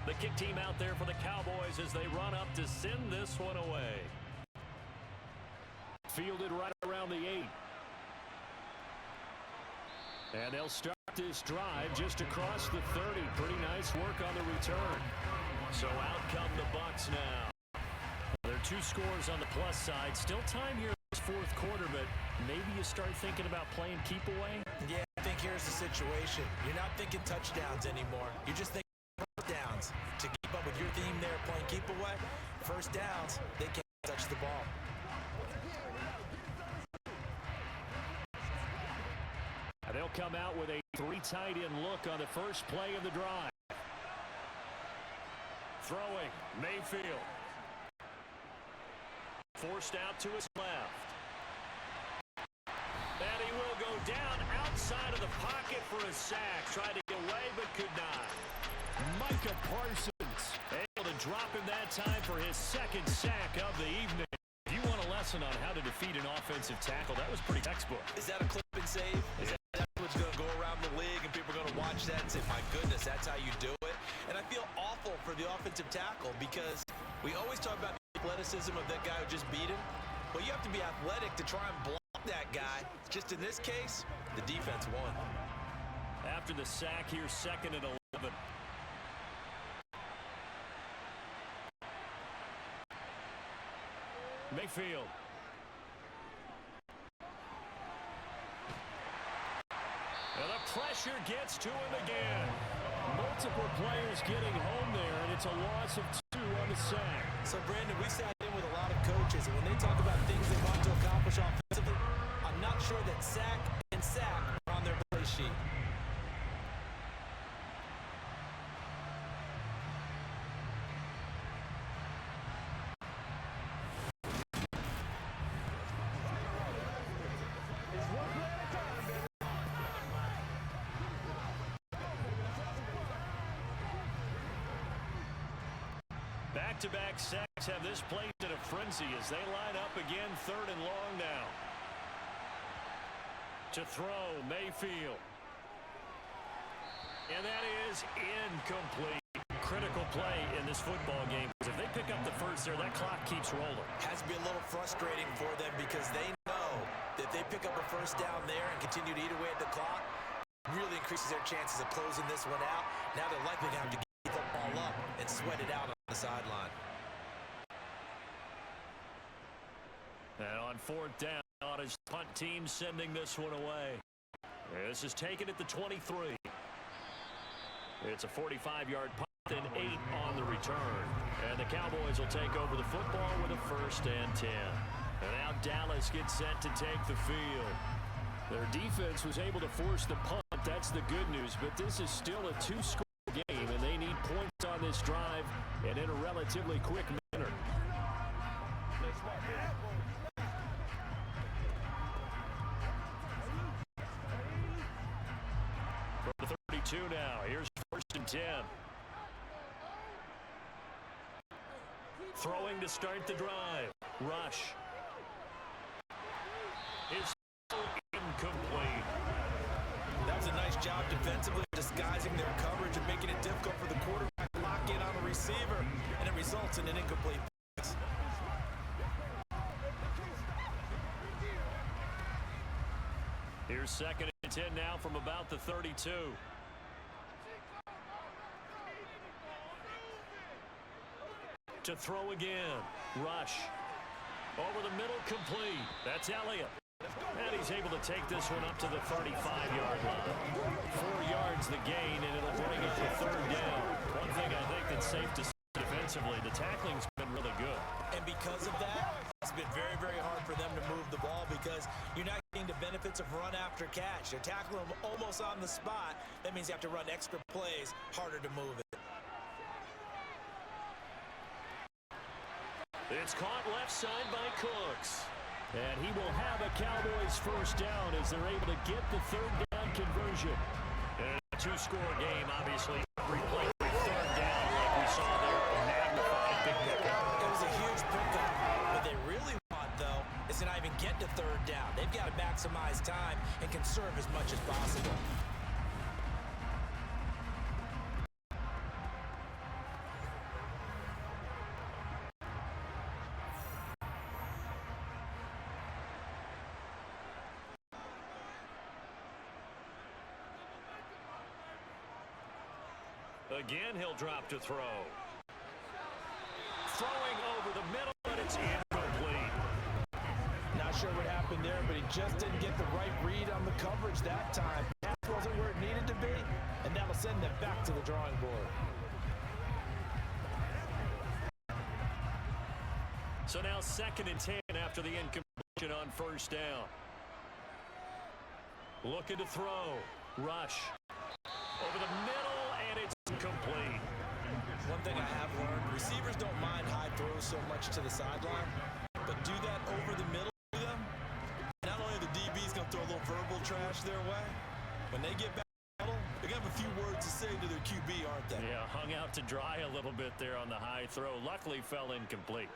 Speaker 2: The kick team out there for the Cowboys as they run up to send this one away. Fielded right around the 8. And they'll start this drive just across the 30. Pretty nice work on the return. So out come the Bucs now. There are 2 scores on the plus side. Still time here in this 4th quarter, but maybe you start thinking about playing keep away?
Speaker 5: Yeah, I think here's the situation. You're not thinking touchdowns anymore. You're just thinking first downs. To keep up with your theme there, playing keep away, first downs, they can't touch the ball.
Speaker 2: And they'll come out with a 3 tight end look on the first play of the drive. Throwing, Mayfield. Forced out to his left. And he will go down outside of the pocket for a sack. Tried to get away, but could not. Micah Parsons able to drop him that time for his second sack of the evening. If you want a lesson on how to defeat an offensive tackle, that was pretty textbook.
Speaker 3: Is that a clip and save? Is that what's going to go around the league and people are going to watch that and say, my goodness, that's how you do it? And I feel awful for the offensive tackle because we always talk about the athleticism of that guy who just beat him. Well, you have to be athletic to try and block that guy. Just in this case, the defense won.
Speaker 2: After the sack here, 2nd and 11. Mayfield. And the pressure gets to him again. Multiple players getting home there, and it's a loss of 2 on the sack.
Speaker 3: So, Brandon, we sat in with a lot of coaches, and when they talk about things they want to accomplish offensively, I'm not sure that sack and sack are on their play sheet.
Speaker 2: Back-to-back sacks have this place in a frenzy as they line up again 3rd and long now. To throw, Mayfield. And that is incomplete. Critical play in this football game. If they pick up the first there, that clock keeps rolling.
Speaker 3: Has to be a little frustrating for them because they know that if they pick up a first down there and continue to eat away at the clock, really increases their chances of closing this one out. Now they're likely to have to get the ball up and sweat it out on the sideline.
Speaker 2: And on 4th down, his punt team sending this one away. This is taken at the 23. It's a 45-yard punt and 8 on the return. And the Cowboys will take over the football with a 1st and 10. And now Dallas gets set to take the field. Their defense was able to force the punt. That's the good news. But this is still a 2-score game, and they need points on this drive and in a relatively quick manner. From the 32 now, here's 1st and 10. Throwing to start the drive. Rush. Is incomplete.
Speaker 3: That was a nice job defensively, disguising their coverage and making it difficult for the quarterback to lock in on a receiver, and it results in an incomplete pass.
Speaker 2: Here's 2nd and 10 now from about the 32. To throw again. Rush. Over the middle, complete. That's Elliott. And he's able to take this one up to the 35-yard line. 4 yards the gain, and it'll bring it to 3rd down. One thing I think that's safe to say defensively, the tackling's been really good.
Speaker 3: And because of that, it's been very, very hard for them to move the ball because you're not getting the benefits of run after catch. You're tackling them almost on the spot. That means you have to run extra plays, harder to move it.
Speaker 2: It's caught left side by Cooks. And he will have a Cowboys 1st down as they're able to get the 3rd down conversion. And a 2-score game, obviously. Every play, 3rd down, like we saw there, magnified big pickup.
Speaker 3: It was a huge pickup. What they really want, though, is to not even get to 3rd down. They've got to maximize time and conserve as much as possible.
Speaker 2: Again, he'll drop to throw. Throwing over the middle, but it's incomplete.
Speaker 5: Not sure what happened there, but he just didn't get the right read on the coverage that time. Pass wasn't where it needed to be, and that'll send them back to the drawing board.
Speaker 2: So now 2nd and 10 after the incompletion on 1st down. Looking to throw. Rush. Over the middle, and it's complete.
Speaker 3: One thing I have learned, receivers don't mind high throws so much to the sideline, but do that over the middle to them. Not only are the DBs going to throw a little verbal trash their way, When they get back, they're going to have a few words to say to their QB, aren't they?
Speaker 4: Yeah, hung out to dry a little bit there on the high throw. Luckily fell incomplete.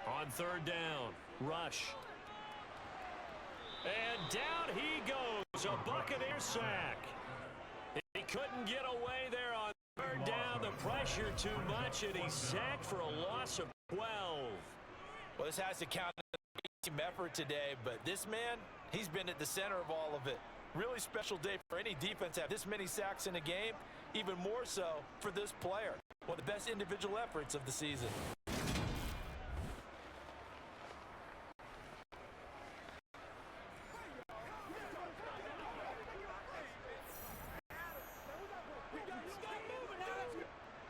Speaker 4: On third down, rush. And down he goes, a Buccaneer sack. He couldn't get away there on third down. The pressure too much, and he's sacked for a loss of 12.
Speaker 5: Well, this has to count as a team effort today, but this man, he's been at the center of all of it. Really special day for any defense to have this many sacks in a game, even more so for this player. One of the best individual efforts of the season.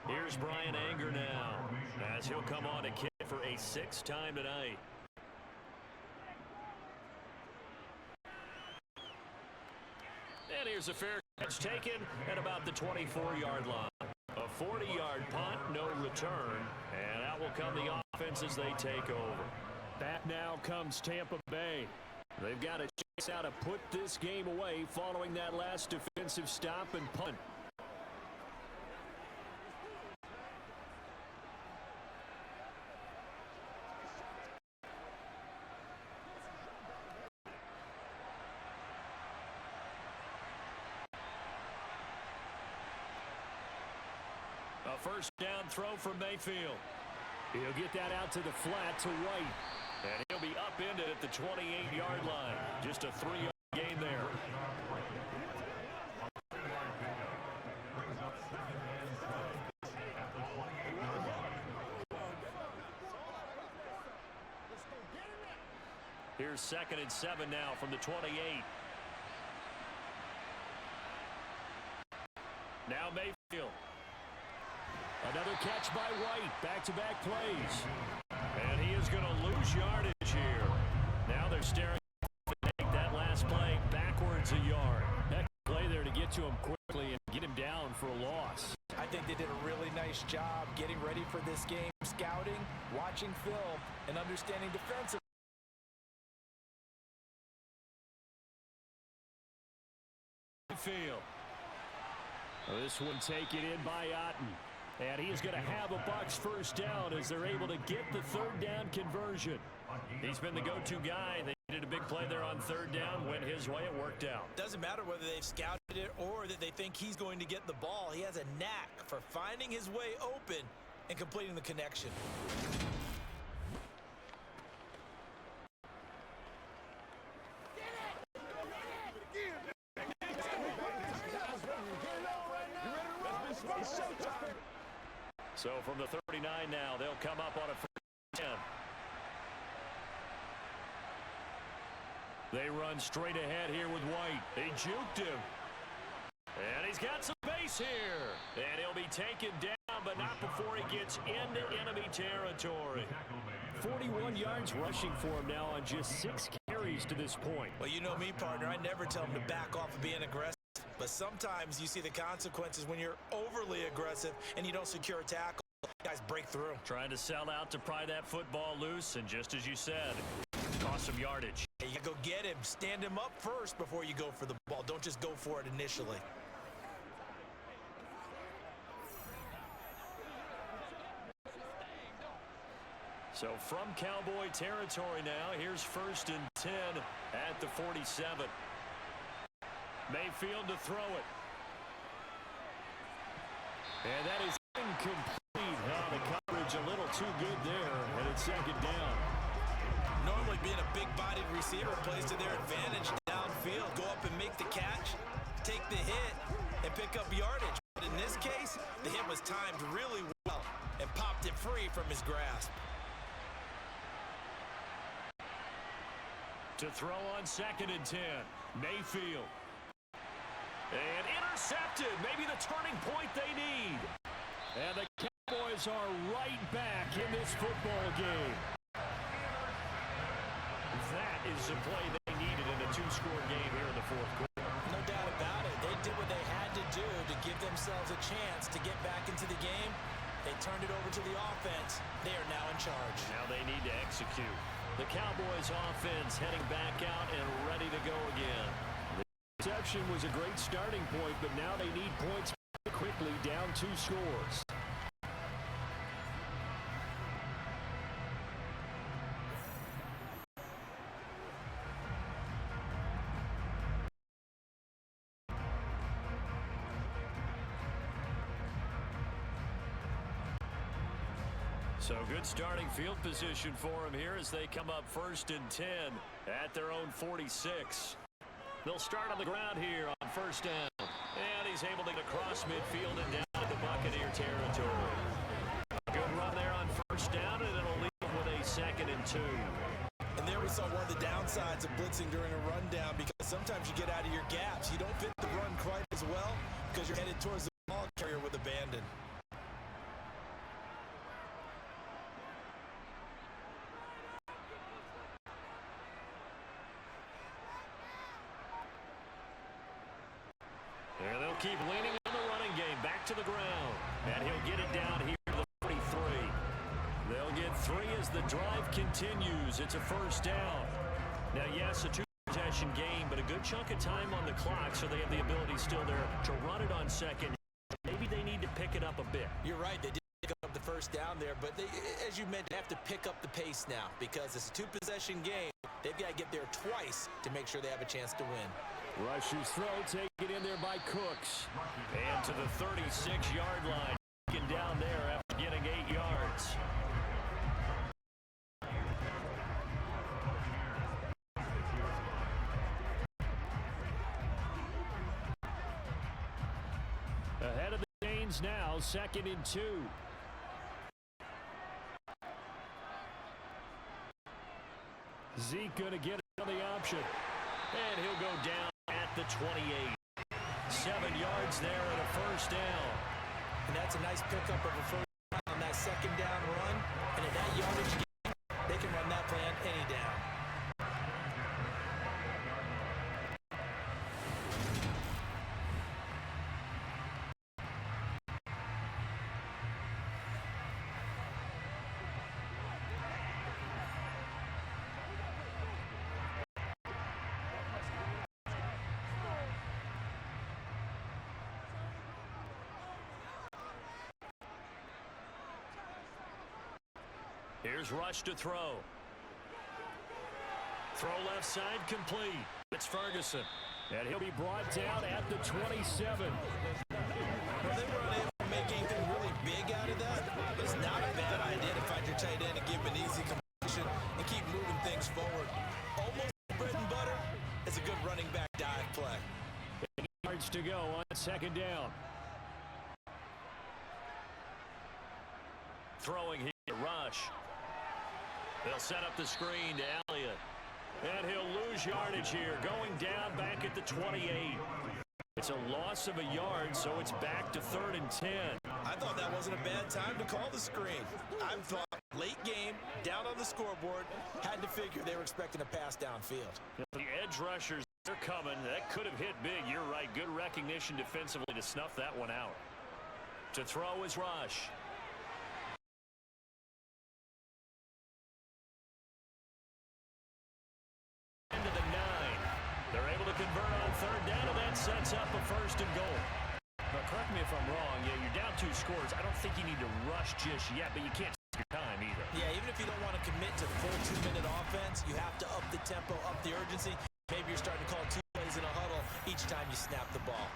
Speaker 2: Here's Brian Anger now, as he'll come on to kick for a 6th time tonight. And here's a fair catch taken at about the 24-yard line. A 40-yard punt, no return, and out will come the offense as they take over.
Speaker 4: Back now comes Tampa Bay. They've got a chance now to put this game away following that last defensive stop and punt.
Speaker 2: A first down throw from Mayfield.
Speaker 4: He'll get that out to the flat to White.
Speaker 2: And he'll be upended at the 28-yard line. Just a 3-yard gain there. Here's 2nd and 7 now from the 28. Now Mayfield.
Speaker 4: Another catch by White. Back-to-back plays.
Speaker 2: And he is going to lose yardage here. Now they're staring to make that last play backwards a yard.
Speaker 4: That play there to get to him quickly and get him down for a loss.
Speaker 5: I think they did a really nice job getting ready for this game, scouting, watching film, and understanding defensive.
Speaker 2: Field.
Speaker 4: This one taken in by Otten. And he is going to have a Bucs first down as they're able to get the third down conversion.
Speaker 2: He's been the go-to guy. They needed a big play there on third down. Went his way. It worked out.
Speaker 5: Doesn't matter whether they've scouted it or that they think he's going to get the ball. He has a knack for finding his way open and completing the connection.
Speaker 2: So from the 39 now, they'll come up on a first 10. They run straight ahead here with White. They juked him. And he's got some space here. And he'll be taken down, but not before he gets into enemy territory.
Speaker 4: 41 yards rushing for him now on just 6 carries to this point.
Speaker 5: Well, you know me, partner. I never tell him to back off of being aggressive. But sometimes you see the consequences when you're overly aggressive and you don't secure a tackle. Guys break through.
Speaker 2: Trying to sell out to pry that football loose, and just as you said, cost some yardage.
Speaker 5: You gotta go get him. Stand him up first before you go for the ball. Don't just go for it initially.
Speaker 2: So from Cowboy territory now, here's 1st and 10 at the 47. Mayfield to throw it.
Speaker 4: And that is incomplete. Oh, the coverage a little too good there, and it's 2nd down.
Speaker 5: Normally being a big-bodied receiver plays to their advantage downfield. Go up and make the catch, take the hit, and pick up yardage. But in this case, the hit was timed really well and popped it free from his grasp.
Speaker 2: To throw on 2nd and 10. Mayfield. And intercepted. Maybe the turning point they need.
Speaker 4: And the Cowboys are right back in this football game.
Speaker 2: That is the play they needed in a 2-score game here in the 4th quarter.
Speaker 5: No doubt about it. They did what they had to do to give themselves a chance to get back into the game. They turned it over to the offense. They are now in charge.
Speaker 2: Now they need to execute. The Cowboys offense heading back out and ready to go again.
Speaker 4: The interception was a great starting point, but now they need points quickly, down 2 scores.
Speaker 2: So good starting field position for them here as they come up 1st and 10 at their own 46. They'll start on the ground here on 1st down. And he's able to get across midfield and down to the Buccaneer territory. Good run there on 1st down, and it'll leave them with a 2nd and 2.
Speaker 3: And there we saw one of the downsides of blitzing during a rundown, because sometimes you get out of your gaps. You don't fit the run quite as well because you're headed towards the ball carrier with abandon.
Speaker 2: And they'll keep leaning on the running game. Back to the ground. And he'll get it down here to the 43. They'll get 3 as the drive continues. It's a 1st down. Now, yes, a 2-possession game, but a good chunk of time on the clock, so they have the ability still there to run it on 2nd. Maybe they need to pick it up a bit.
Speaker 3: You're right. They did pick up the 1st down there, but they, as you mentioned, have to pick up the pace now because it's a 2-possession game. They've got to get there twice to make sure they have a chance to win.
Speaker 4: Rush's throw taken in there by Cooks.
Speaker 2: And to the 36-yard line. Taken down there after getting 8 yards.
Speaker 4: Ahead of the chains now, 2nd and 2. Zeke going to get another option.
Speaker 2: And he'll go down at the 28. 7 yards there and a 1st down.
Speaker 3: And that's a nice pickup of a 1st down on that 2nd down run. And at that yardage game, they can run that play on any down.
Speaker 2: Here's Rush to throw. Throw left side complete. It's Ferguson.
Speaker 4: And he'll be brought down at the 27.
Speaker 3: Well, they were unable to make anything really big out of that. It's not a bad idea to find your tight end and give him an easy completion and keep moving things forward. Almost bread and butter. It's a good running back dive play.
Speaker 4: 8 yards to go on 2nd down.
Speaker 2: Throwing here, Rush. They'll set up the screen to Elliott. And he'll lose yardage here, going down back at the 28. It's a loss of a yard, so it's back to 3rd and 10.
Speaker 3: I thought that wasn't a bad time to call the screen. I thought late game, down on the scoreboard, had to figure they were expecting a pass downfield.
Speaker 2: The edge rushers, they're coming. That could have hit big. You're right. Good recognition defensively to snuff that one out. To throw is Rush. Into the 9. They're able to convert on 3rd down, and that sets up a 1st and goal.
Speaker 4: But correct me if I'm wrong. Yeah, you're down 2 scores. I don't think you need to rush just yet, but you can't take your time either.
Speaker 3: Yeah, even if you don't want to commit to the full 2-minute offense, you have to up the tempo, up the urgency. Maybe you're starting to call 2 plays in a huddle each time you snap the ball.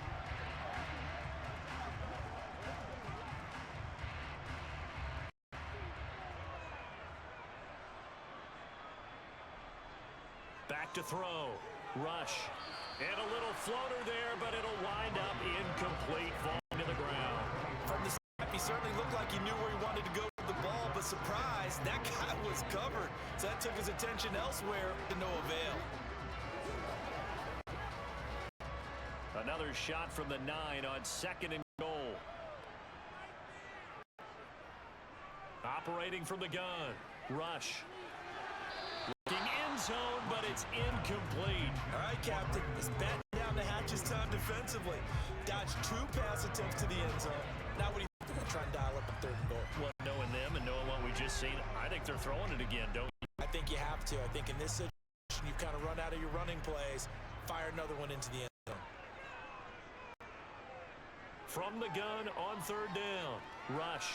Speaker 2: Back to throw. Rush. And a little floater there, but it'll wind up incomplete, falling to the ground.
Speaker 3: From the snap, he certainly looked like he knew where he wanted to go with the ball, but surprise, that guy was covered. So that took his attention elsewhere to no avail.
Speaker 2: Another shot from the 9 on 2nd and goal. Operating from the gun. Rush. Looking end zone, but it's incomplete.
Speaker 3: All right, Captain. It's batting down the hatches time defensively. Dodged 2 pass attempts to the end zone. Now what do you think they're going to try and dial up a 3rd and goal?
Speaker 2: Well, knowing them and knowing what we just seen, I think they're throwing it again, don't you?
Speaker 3: I think you have to. I think in this situation, you've kind of run out of your running plays. Fire another one into the end zone.
Speaker 2: From the gun on third down. Rush.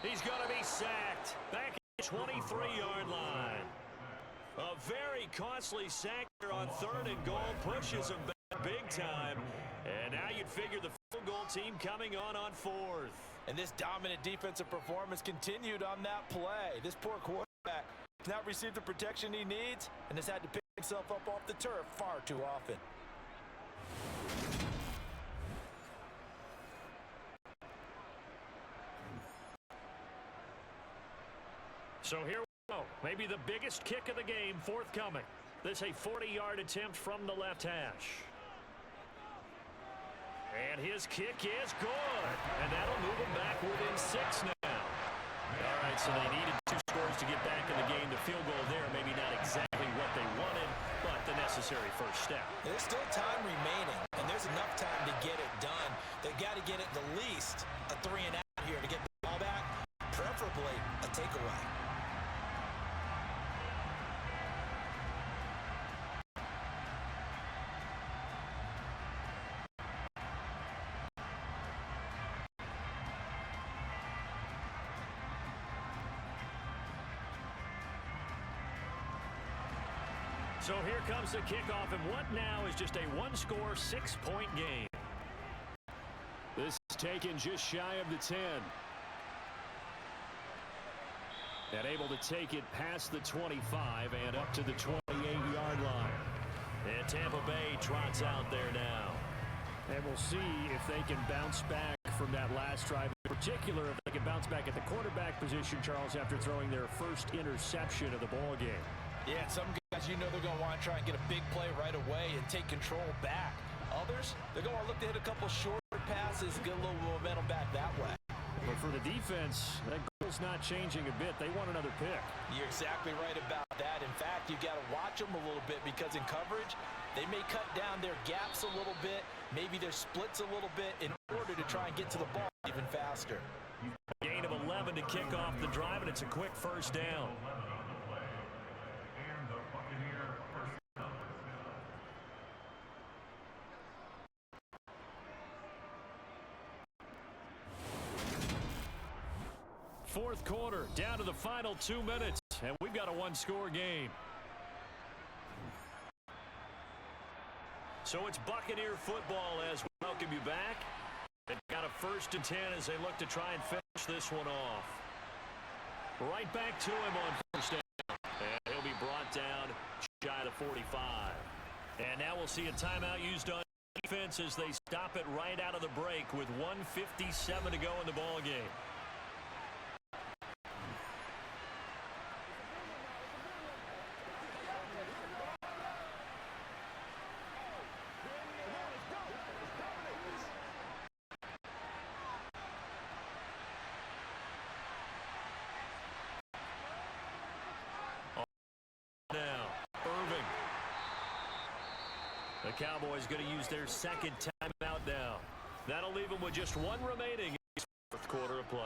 Speaker 2: He's going to be sacked. Back at the 23-yard line. A very costly sack here on third and goal. Pushes him back big time. And now you'd figure the field goal team coming on fourth.
Speaker 5: And this dominant defensive performance continued on that play. This poor quarterback has not received the protection he needs and has had to pick himself up off the turf far too often.
Speaker 2: So here we go. Maybe the biggest kick of the game forthcoming. This a 40-yard attempt from the left hash. And his kick is good. And that'll move him back within 6 now. All right, so they needed 2 scores to get back in the game. The field goal there, maybe not exactly what they wanted, but the necessary first step.
Speaker 3: There's still time remaining, and there's enough time to get it done. They've got to get it the least a 3 and out here to get the ball back, preferably a takeaway.
Speaker 2: So here comes the kickoff, and what now is just a 1-score, 6-point game. This is taken just shy of the 10. And able to take it past the 25 and up to the 28-yard line. And Tampa Bay trots out there now. And we'll see if they can bounce back from that last drive. In particular, if they can bounce back at the quarterback position, Charles, after throwing their first interception of the ball game.
Speaker 5: Yeah, some guys, you know they're going to want to try and get a big play right away and take control back. Others, they're going to look to hit a couple short passes, get a little momentum back that way.
Speaker 2: But for the defense, that goal's not changing a bit. They want another pick.
Speaker 5: You're exactly right about that. In fact, you got to watch them a little bit because in coverage, they may cut down their gaps a little bit, maybe their splits a little bit in order to try and get to the ball even faster.
Speaker 2: Gain of 11 to kick off the drive, and it's a quick first down. Fourth quarter, down to the final 2 minutes, and we've got a 1-score game. So it's Buccaneer football as we welcome you back. They've got a 1st and 10 as they look to try and finish this one off. Right back to him on first down. And he'll be brought down shy of the 45. And now we'll see a timeout used on defense as they stop it right out of the break with 1:57 to go in the ball game. The Cowboys going to use their 2nd timeout now. That'll leave them with just 1 remaining in this 4th quarter of play.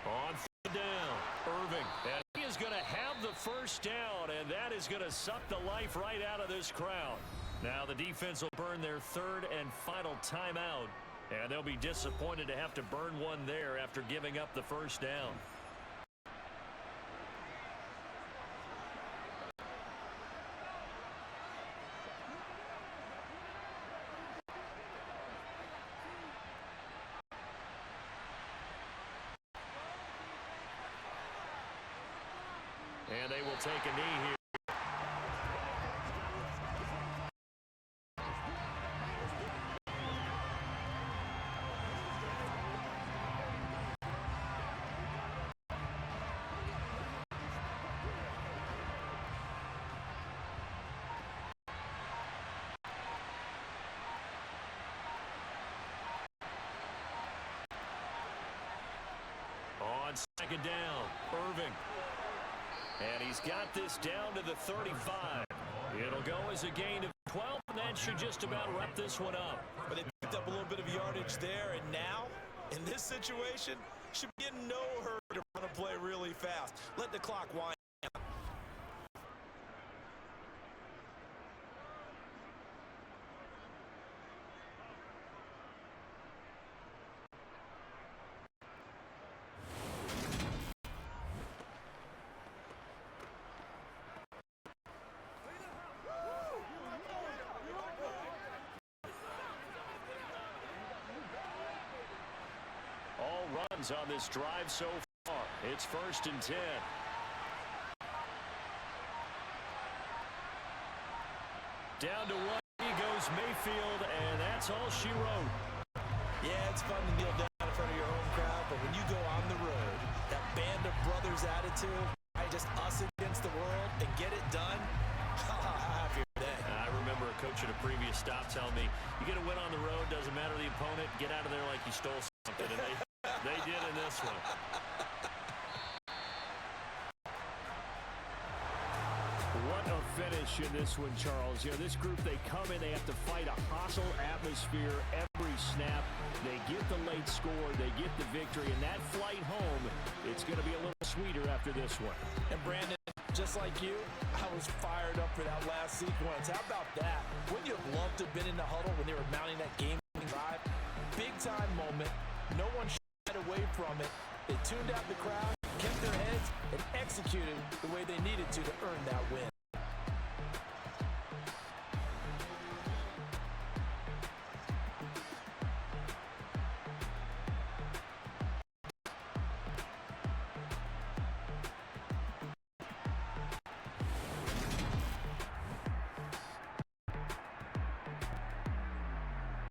Speaker 2: On down, Irving. And he is going to have the first down, and that is going to suck the life right out of this crowd. Now the defense will burn their 3rd and final timeout, and they'll be disappointed to have to burn one there after giving up the first down. And they will take a knee here. second down. Irving. And he's got this down to the 35. It'll go as a gain of 12, and that should just about wrap this one up.
Speaker 3: But they picked up a little bit of yardage there, and now, in this situation, should be in no hurry to run a play really fast. Let the clock wind down.
Speaker 2: Runs on this drive so far. It's 1st and 10. Down to 1. He goes Mayfield, and that's all she wrote.
Speaker 3: Yeah, it's fun to kneel down in front of your home crowd, but when you go on the road, that band of brothers attitude, just us against the world and get it done, how happy are they?
Speaker 2: I remember a coach at a previous stop telling me, you get a win on the road, doesn't matter the opponent, get out of there like you stole something. And they did in this one. What a finish in this one, Charles. You know, this group, they come in, they have to fight a hostile atmosphere every snap. They get the late score, they get the victory, and that flight home, it's going to be a little sweeter after this one.
Speaker 5: And Brandon, just like you, I was fired up for that last sequence. How about that? Wouldn't you have loved to have been in the huddle when they were mounting that game-winning drive? Big-time moment. No one away from it. They tuned out the crowd, kept their heads, and executed the way they needed to earn that win.